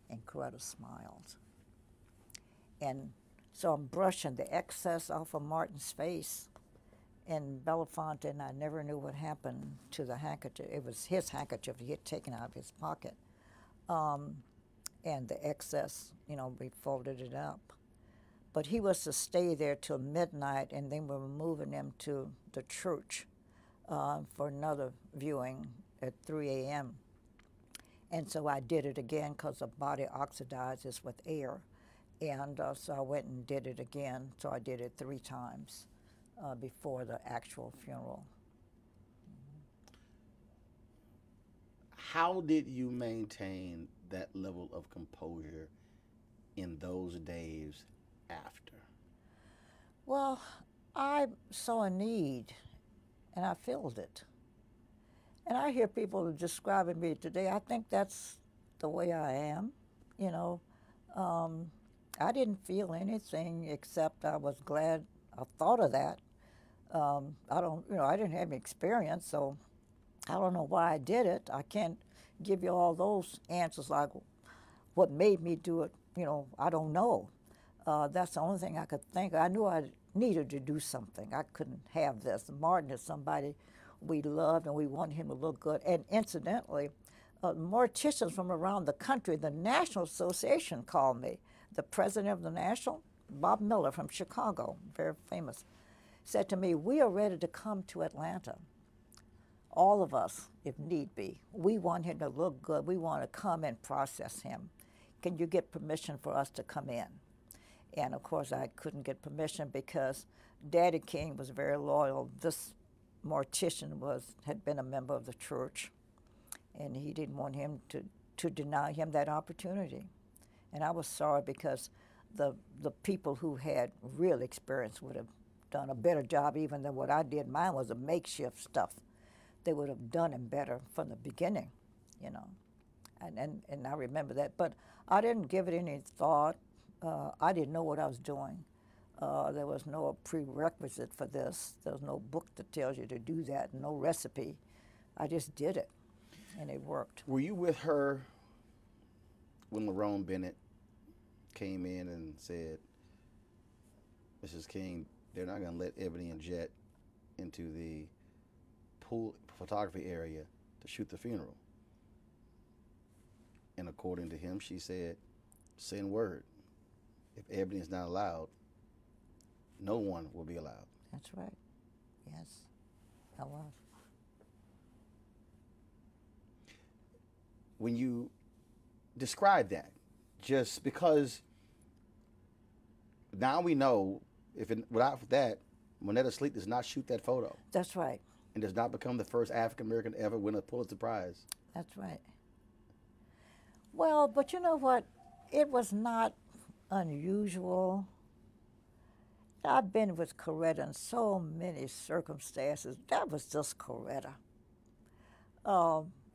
And Coretta smiled. And so I'm brushing the excess off of Martin's face. And Belafonte and I never knew what happened to the handkerchief. It was his handkerchief he had taken out of his pocket. And the excess, we folded it up. But he was to stay there till midnight, and then we were moving him to the church for another viewing at 3 a.m. And so I did it again, because the body oxidizes with air. And so I went and did it again. So I did it 3 times before the actual funeral. How did you maintain that level of composure in those days after? Well, I saw a need, and I filled it. And I hear people describing me today. I think that's the way I am, I didn't feel anything except I was glad I thought of that. I don't, I didn't have any experience, so I don't know why I did it. I can't give you all those answers like what made me do it. I don't know. That's the only thing I could think of. I knew I needed to do something. I couldn't have this. Martin is somebody we loved and we wanted him to look good. And incidentally, morticians from around the country, the National Association called me. The president of the National, Bob Miller from Chicago, very famous, said to me, "We are ready to come to Atlanta. All of us, if need be. We want him to look good. We want to come and process him. Can you get permission for us to come in?" And of course, I couldn't get permission because Daddy King was very loyal. This mortician had been a member of the church, and he didn't want him to deny him that opportunity. And I was sorry because the people who had real experience would have done a better job even than what I did. Mine was a makeshift stuff. They would have done it better from the beginning, And I remember that. But I didn't give it any thought. I didn't know what I was doing. There was no prerequisite for this. There was no book that tells you to do that, no recipe. I just did it, and it worked. Were you with her when Lerone Bennett came in and said, "Mrs. King, they're not going to let Ebony and Jet into the pool photography area to shoot the funeral"? And according to him, she said, "Send word. If Ebony is not allowed, no one will be allowed." That's right. Yes, I was. When you describe that, just because now we know without that, Monetta Sleet does not shoot that photo. That's right. And does not become the first African American to ever win a Pulitzer Prize. That's right. Well, but you know what? It was not unusual. I've been with Coretta in so many circumstances. That was just Coretta.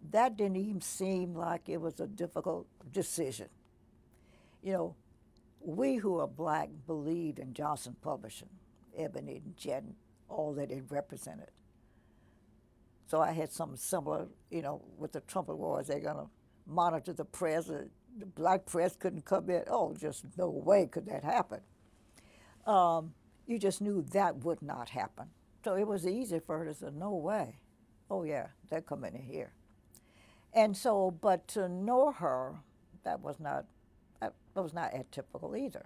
That didn't even seem like it was a difficult decision. We who are black believed in Johnson Publishing, Ebony and Jet, all that it represented. So I had something similar, with the trumpet wars. They're going to monitor the press. The black press couldn't come in. Oh, just no way could that happen. You just knew that would not happen. So it was easy for her to say, no way. Oh, yeah, they're coming in here. And so, but to know her, that was not atypical either.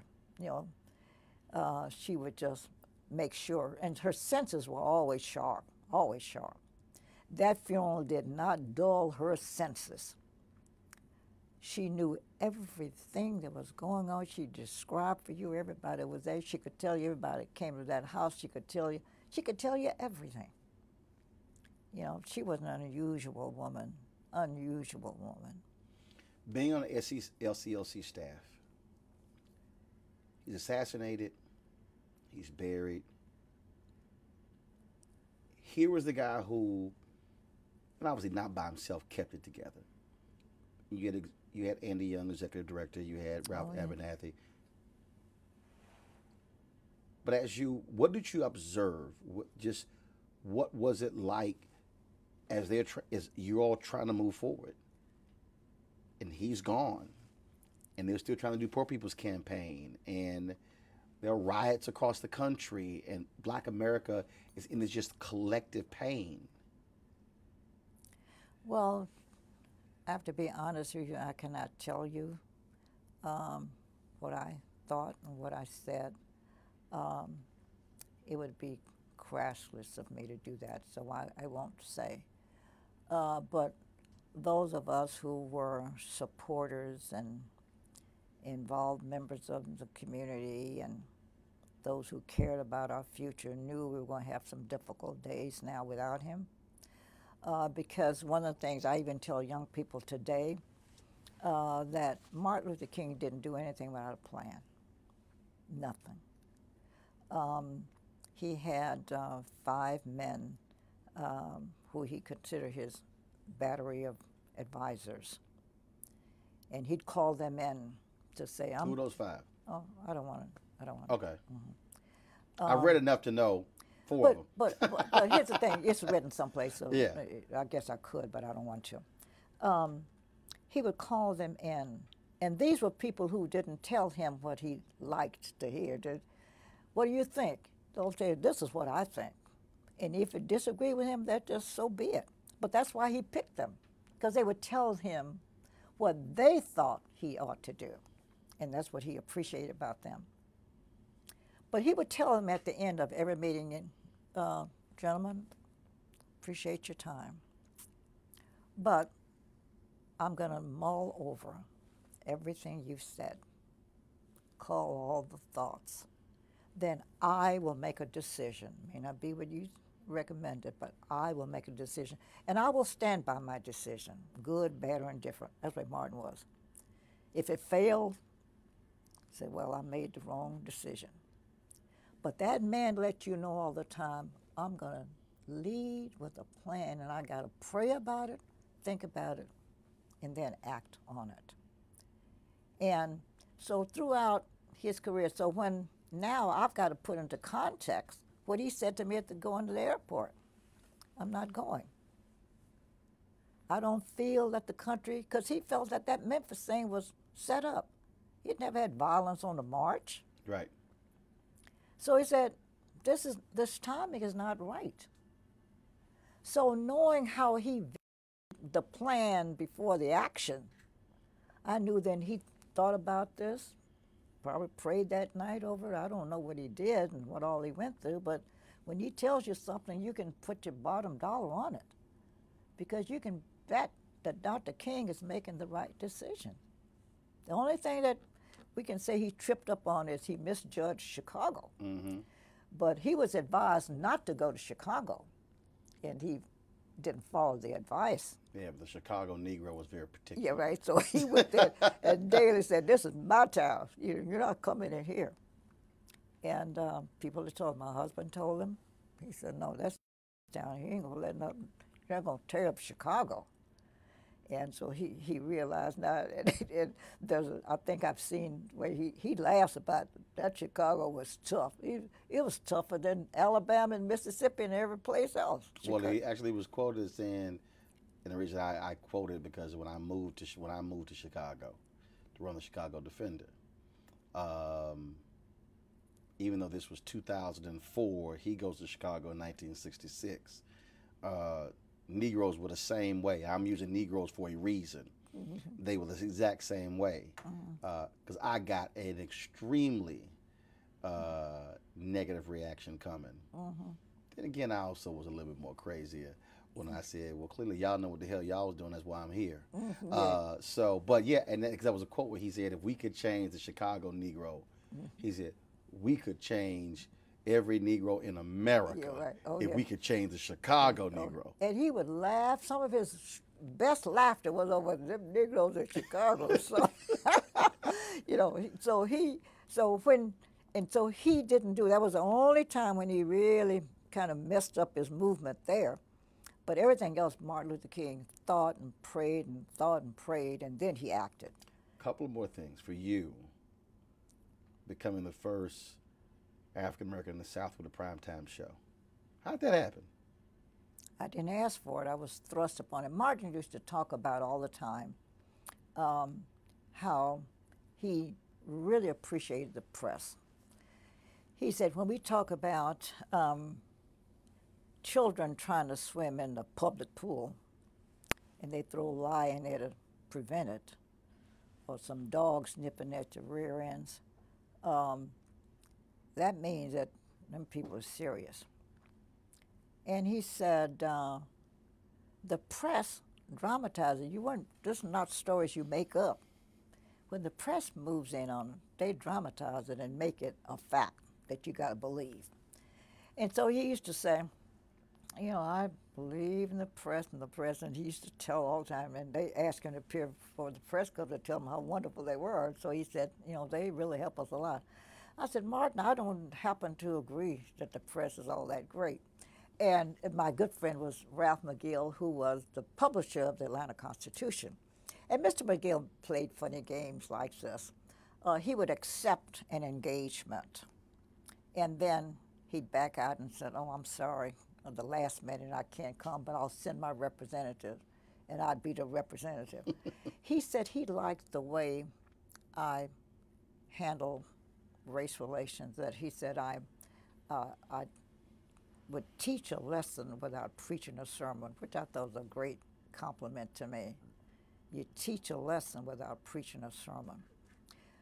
She would just make sure, and her senses were always sharp, always sharp. That funeral did not dull her senses. She knew everything that was going on. She described for you everybody was there. She could tell you everybody that came to that house. She could tell you everything. She was an unusual woman. Being on the LCLC staff, he's assassinated, he's buried. Here was the guy who, and obviously not by himself, kept it together. You had Andy Young, executive director. You had Ralph Abernathy. But what did you observe? What was it like as you're all trying to move forward, and he's gone, and they're still trying to do Poor People's Campaign, and there are riots across the country, and Black America is in this just collective pain? Well, I have to be honest with you. I cannot tell you what I thought and what I said. It would be crassless of me to do that, so I won't say. But those of us who were supporters and involved members of the community and those who cared about our future knew we were going to have some difficult days now without him. Because one of the things I even tell young people today, that Martin Luther King didn't do anything without a plan. Nothing. He had 5 men who he considered his battery of advisors. And he'd call them in to say, Who are those 5? Oh, I don't want to. I don't want. Okay. I read enough to know four of them. But here's the thing. It's written someplace, so Yeah. I guess I could, but I don't want to. He would call them in, and these were people who didn't tell him what he liked to hear. What do you think? They'll say, this is what I think. And if it disagreed with him, that just so be it. But that's why he picked them, because they would tell him what they thought he ought to do. And that's what he appreciated about them. But he would tell them at the end of every meeting, gentlemen, appreciate your time. But I'm going to mull over everything you've said, call all the thoughts. Then I will make a decision. May not be what you recommended, but I will make a decision. And I will stand by my decision, good, bad, or indifferent. That's what Martin was. If it failed, say, well, I made the wrong decision. But that man let you know all the time, I'm going to lead with a plan, and I got to pray about it, think about it, and then act on it. And so throughout his career, so when now I've got to put into context what he said to me at going to the airport. I'm not going. I don't feel that the country, because he felt that that Memphis thing was set up. He'd never had violence on the march. Right. So he said, this timing is not right. So knowing how he viewed the plan before the action, I knew then he thought about this, probably prayed that night over it. I don't know what he did and what all he went through, but when he tells you something, you can put your bottom dollar on it, because you can bet that Dr. King is making the right decision. The only thing that we can say he tripped up on is he misjudged Chicago. Mm-hmm. But he was advised not to go to Chicago, and he didn't follow the advice. Yeah, but the Chicago Negro was very particular. Yeah, right. So he went there, and Daly said, this is my town. You're not coming in here. And people had told him, my husband told him, he said, no, that's down here. He ain't going to let nothing, you're not going to tear up Chicago. And so he realized now, and I think I've seen where he laughs about that Chicago was tough. It was tougher than Alabama and Mississippi and every place else. Well, he actually was quoted as saying, and the reason I quoted because when I moved to Chicago to run the Chicago Defender, even though this was 2004, he goes to Chicago in 1966. Negroes were the same way. I'm using Negroes for a reason. Mm-hmm. They were the exact same way. Because I got an extremely negative reaction coming. Mm-hmm. Then again, I also was a little bit more crazier when I said, well, clearly y'all know what the hell y'all was doing. That's why I'm here. Mm-hmm. But yeah, and because that was a quote where he said, if we could change the Chicago Negro, he said, we could change every Negro in America if we could change the Chicago Negro. And he would laugh. Some of his best laughter was over them Negroes in Chicago. So, so he didn't do. That was the only time when he really kind of messed up his movement there. But everything else, Martin Luther King thought and prayed and thought and prayed, and then he acted. A couple more things for you. Becoming the first African American in the South with a primetime show. How'd that happen? I didn't ask for it. I was thrust upon it. Martin used to talk about all the time how he really appreciated the press. He said, when we talk about children trying to swim in the public pool and they throw lye in there to prevent it, or some dogs nipping at your rear ends, that means that them people are serious. And he said, the press dramatizes. This is not stories you make up. When the press moves in on them, they dramatize it and make it a fact that you got to believe. And so he used to say, I believe in the press and the press, and he used to tell all the time, and they asked him to appear before the press club to tell them how wonderful they were. So he said, they really help us a lot. I said, Martin, I don't happen to agree that the press is all that great. And my good friend was Ralph McGill, who was the publisher of the Atlanta Constitution. And Mr. McGill played funny games like this. he would accept an engagement, and then he'd back out and said, "Oh, I'm sorry, at the last minute I can't come, but I'll send my representative," and I'd be the representative. He said he liked the way I handle race relations, that he said I would teach a lesson without preaching a sermon, which I thought was a great compliment to me. You teach a lesson without preaching a sermon.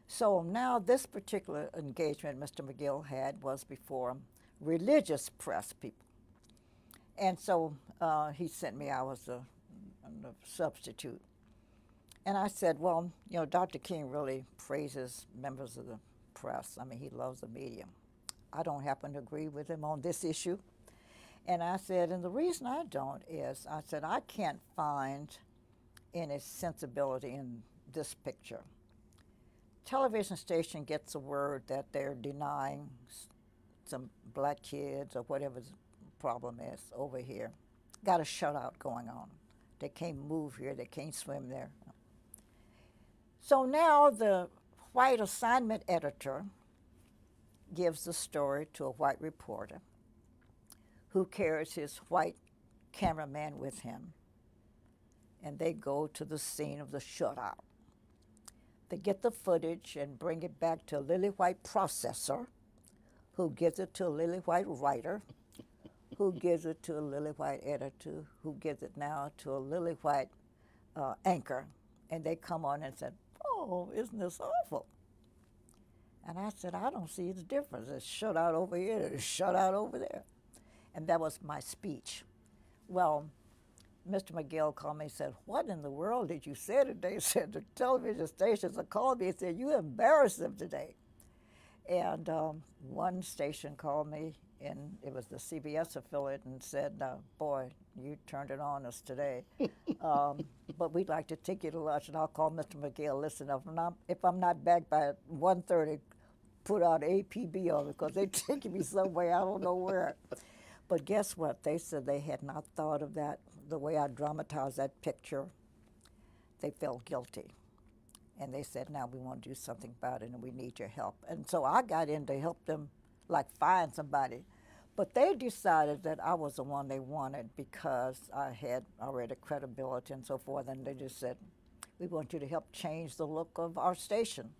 So now this particular engagement Mr. McGill had was before religious press people. And so he sent me, I was the substitute. And I said, well, you know, Dr. King really praises members of the press. I mean, he loves the media. I don't happen to agree with him on this issue. And I said, and the reason I don't is, I said, I can't find any sensibility in this picture. Television station gets a word that they're denying some black kids or whatever the problem is over here. Got a shutout going on. They can't move here, they can't swim there. So now the white assignment editor gives the story to a white reporter who carries his white cameraman with him, and they go to the scene of the shutout. They get the footage and bring it back to a lily white processor, who gives it to a lily white writer, who gives it to a lily white editor, who gives it now to a lily white anchor, and they come on and said, "Oh, isn't this awful?" And I said, "I don't see the difference. It's shut out over here, it's shut out over there." And that was my speech. Well, Mr. McGill called me and said, "What in the world did you say today?" He said, "The television stations have called me and said, you embarrassed them today." And one station called me, and it was the CBS affiliate, and said, "Boy, you turned it on us today. But we'd like to take you to lunch." And I'll call Mr. McGill, "Listen, if I'm not back by 1:30, put out APB on it, because they're taking me somewhere, I don't know where." But guess what? They said they had not thought of that, the way I dramatized that picture. They felt guilty. And they said, "Now we want to do something about it, and we need your help." And so I got in to help them, like, find somebody. But they decided that I was the one they wanted because I had already credibility and so forth, and they just said, "We want you to help change the look of our station."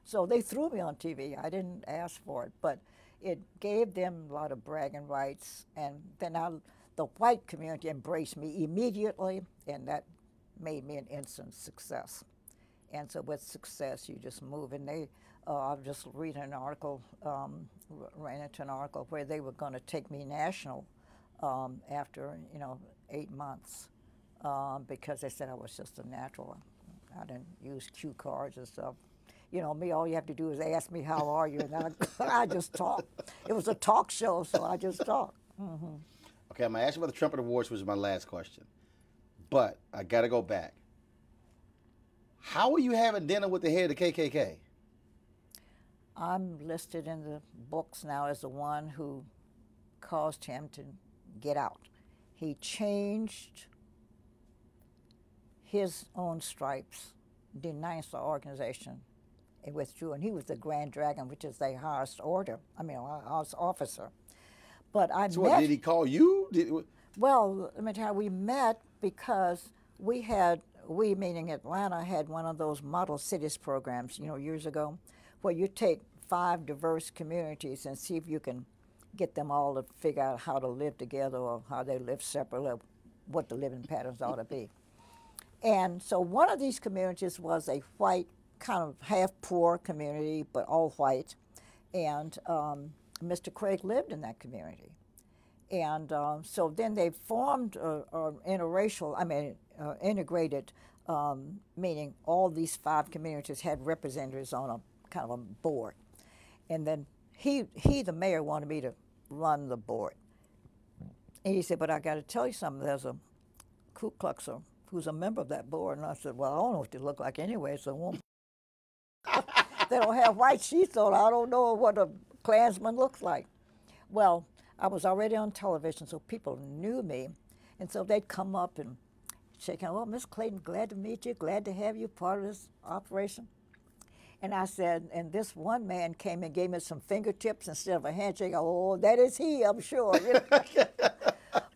So they threw me on TV. I didn't ask for it, but it gave them a lot of bragging rights, and then the white community embraced me immediately, and that made me an instant success. And so with success, you just move. And I was just reading an article, ran into an article where they were going to take me national after, 8 months because they said I was just a natural. I didn't use cue cards and stuff. You know, me, all you have to do is ask me, "How are you?" And I just talk. It was a talk show, so I just talk. Mm-hmm. Okay, I'm going to ask you about the Trumpet Awards, which is my last question. But I got to go back. How are you having dinner with the head of the KKK? I'm listed in the books now as the one who caused him to get out. He changed his own stripes, denounced the organization, and withdrew. And he was the Grand Dragon, which is the highest order, highest officer. But I met... So what, did he call you? Well, let me tell you, we met because we meaning Atlanta, had one of those model cities programs, years ago, where you take 5 diverse communities and see if you can get them all to figure out how to live together or how they live separately, what the living patterns ought to be. And so one of these communities was a white, kind of half-poor community, but all white. And Mr. Craig lived in that community. And so then they formed integrated, meaning all these 5 communities had representatives on a kind of a board. And then he, the mayor, wanted me to run the board. And he said, "But I got to tell you something, there's a Ku Kluxer who's a member of that board." And I said, "Well, I don't know what they look like anyway, so they don't have white sheets on. I don't know what a Klansman looks like." Well, I was already on television, so people knew me. And so they'd come up and shake hands. "Well, Miss Clayton, glad to meet you, glad to have you part of this operation." And I said, and this one man came and gave me some fingertips instead of a handshake. Oh, that is he, I'm sure. You know?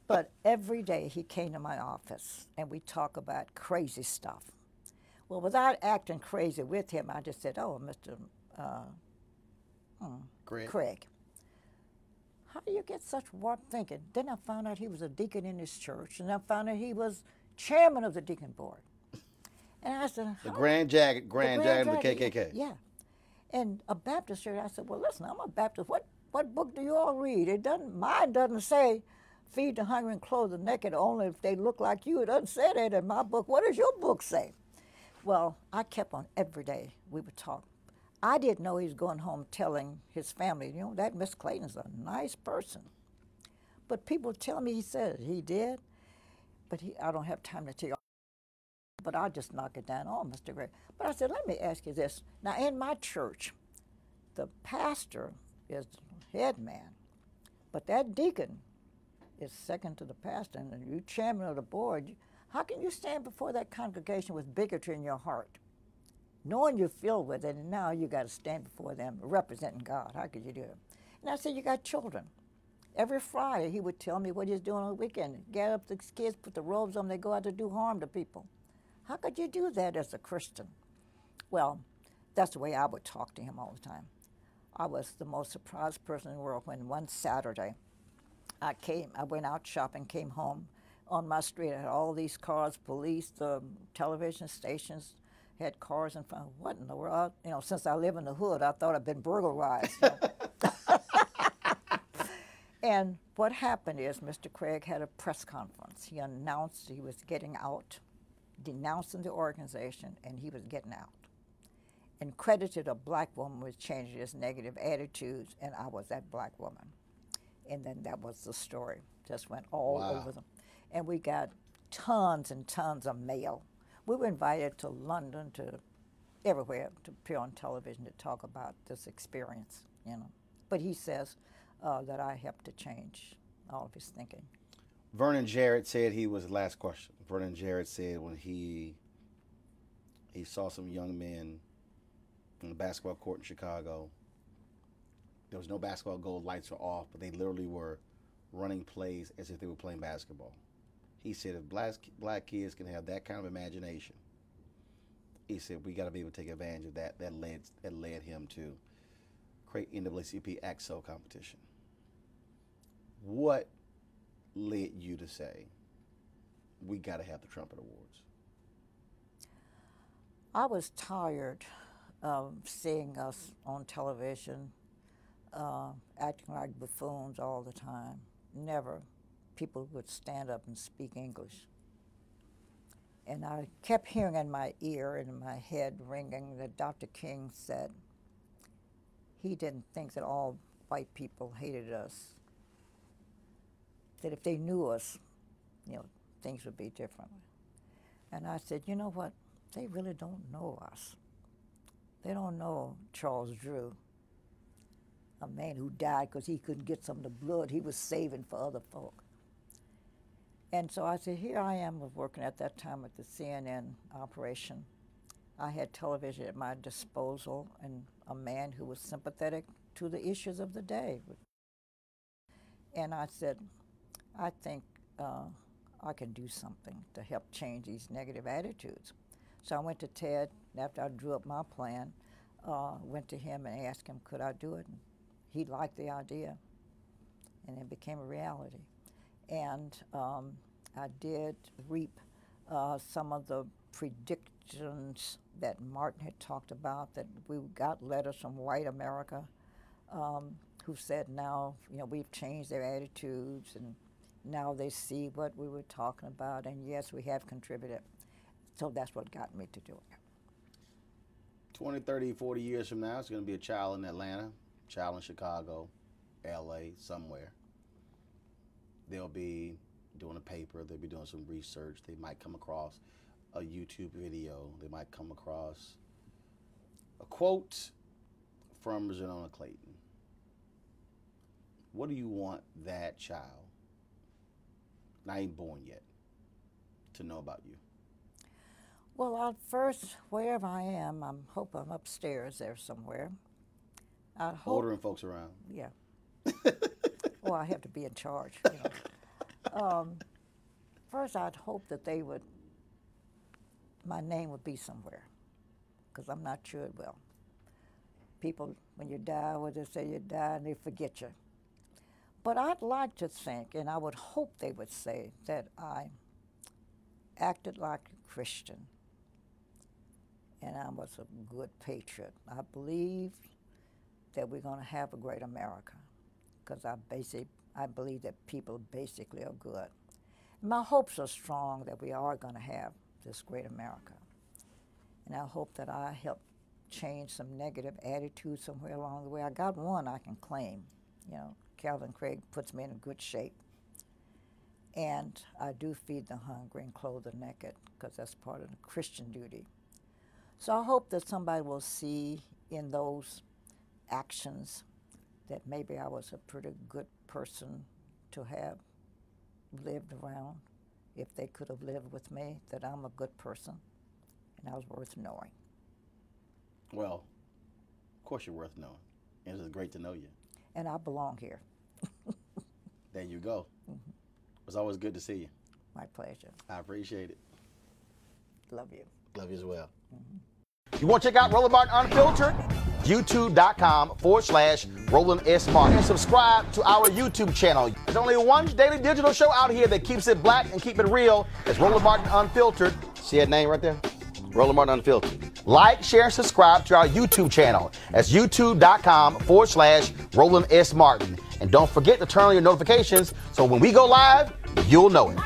But every day he came to my office and we talk about crazy stuff. Well, without acting crazy with him, I just said, oh, Mr. Craig, how do you get such warped thinking? Then I found out he was a deacon in his church, and I found out he was chairman of the deacon board. And I said, the Grand Dragon of the KKK. Yeah. And a Baptist church, I said, well, listen, I'm a Baptist. What book do you all read? Mine doesn't say feed the hungry and clothe the naked only if they look like you. It doesn't say that in my book. What does your book say? Well, I kept on every day. We would talk. I didn't know he was going home telling his family, you know, that Miss Clayton's a nice person. But people tell me he said he did, but I don't have time to tell you. But I'll just knock it down on Mr. Gray. But I said, let me ask you this. Now, in my church, the pastor is the head man, but that deacon is second to the pastor, and you chairman of the board. How can you stand before that congregation with bigotry in your heart, knowing you're filled with it, and now you got to stand before them representing God? How could you do it? And I said, you got children. Every Friday, he would tell me what he's doing on the weekend. Get up the kids, put the robes on, they go out to do harm to people. How could you do that as a Christian? Well, that's the way I would talk to him all the time. I was the most surprised person in the world when one Saturday I went out shopping, came home. On my street, I had all these cars, police, the television stations had cars in front. What in the world? You know, since I live in the hood, I thought I'd been burglarized. You know? And what happened is Mr. Craig had a press conference. He announced he was getting out, denouncing the organization, and he was getting out. And credited a black woman with changing his negative attitudes, and I was that black woman. And then that was the story. Just went all over them. And we got tons and tons of mail. We were invited to London, to everywhere, to appear on television to talk about this experience, you know. But he says that I helped to change all of his thinking. Vernon Jarrett said he was, last question. Vernon Jarrett said when he saw some young men on the basketball court in Chicago, there was no basketball goal, lights were off, but they literally were running plays as if they were playing basketball. He said if black kids can have that kind of imagination, he said we got to be able to take advantage of that. That led him to create NAACP AXO competition. What led you to say we got to have the Trumpet Awards? I was tired of seeing us on television acting like buffoons all the time. Never people would stand up and speak English. And I kept hearing in my ear and in my head ringing that Dr. King said he didn't think that all white people hated us, that if they knew us, you know, things would be different. And I said, you know what? They really don't know us. They don't know Charles Drew, a man who died because he couldn't get some of the blood he was saving for other folk. And so I said, here I am working at that time at the CNN operation. I had television at my disposal and a man who was sympathetic to the issues of the day. And I said, I think I can do something to help change these negative attitudes. So I went to Ted, after I drew up my plan, went to him and asked him, could I do it? And he liked the idea, and it became a reality. And I did reap some of the predictions that Martin had talked about, that we got letters from white America who said now, you know, we've changed their attitudes, and now they see what we were talking about, and yes, we have contributed. So that's what got me to do it. 20, 30, 40 years from now, it's going to be a child in Atlanta, a child in Chicago, LA, somewhere. They'll be doing a paper, they'll be doing some research, they might come across a YouTube video, they might come across a quote from Xernona Clayton. What do you want that child, not even born yet, to know about you? Well, first, wherever I am, I hope I'm upstairs there somewhere. I hope, Ordering folks around. yeah. Well, I have to be in charge, you know. First, I'd hope that my name would be somewhere, because I'm not sure it will. People, when you die, well, they say you die and they forget you. But I'd like to think, and I would hope they would say, that I acted like a Christian and I was a good patriot. I believe that we're going to have a great America, because I believe that people basically are good. And my hopes are strong that we are going to have this great America. And I hope that I help change some negative attitudes somewhere along the way. I got one I can claim. You know, Calvin Craig puts me in a good shape. And I do feed the hungry and clothe the naked, because that's part of the Christian duty. So I hope that somebody will see in those actions that maybe I was a pretty good person to have lived around. If they could have lived with me, that I'm a good person and I was worth knowing. Well, of course you're worth knowing. And it's great to know you. And I belong here. There you go. Mm-hmm. It's always good to see you. My pleasure. I appreciate it. Love you. Love you as well. Mm-hmm. You want to check out Roland Martin Unfiltered? YouTube.com/Roland S. Martin. And subscribe to our YouTube channel. There's only one daily digital show out here that keeps it black and keep it real. It's Roland Martin Unfiltered. See that name right there? Roland Martin Unfiltered. Like, share, and subscribe to our YouTube channel. That's YouTube.com/Roland S. Martin. And don't forget to turn on your notifications so when we go live, you'll know it.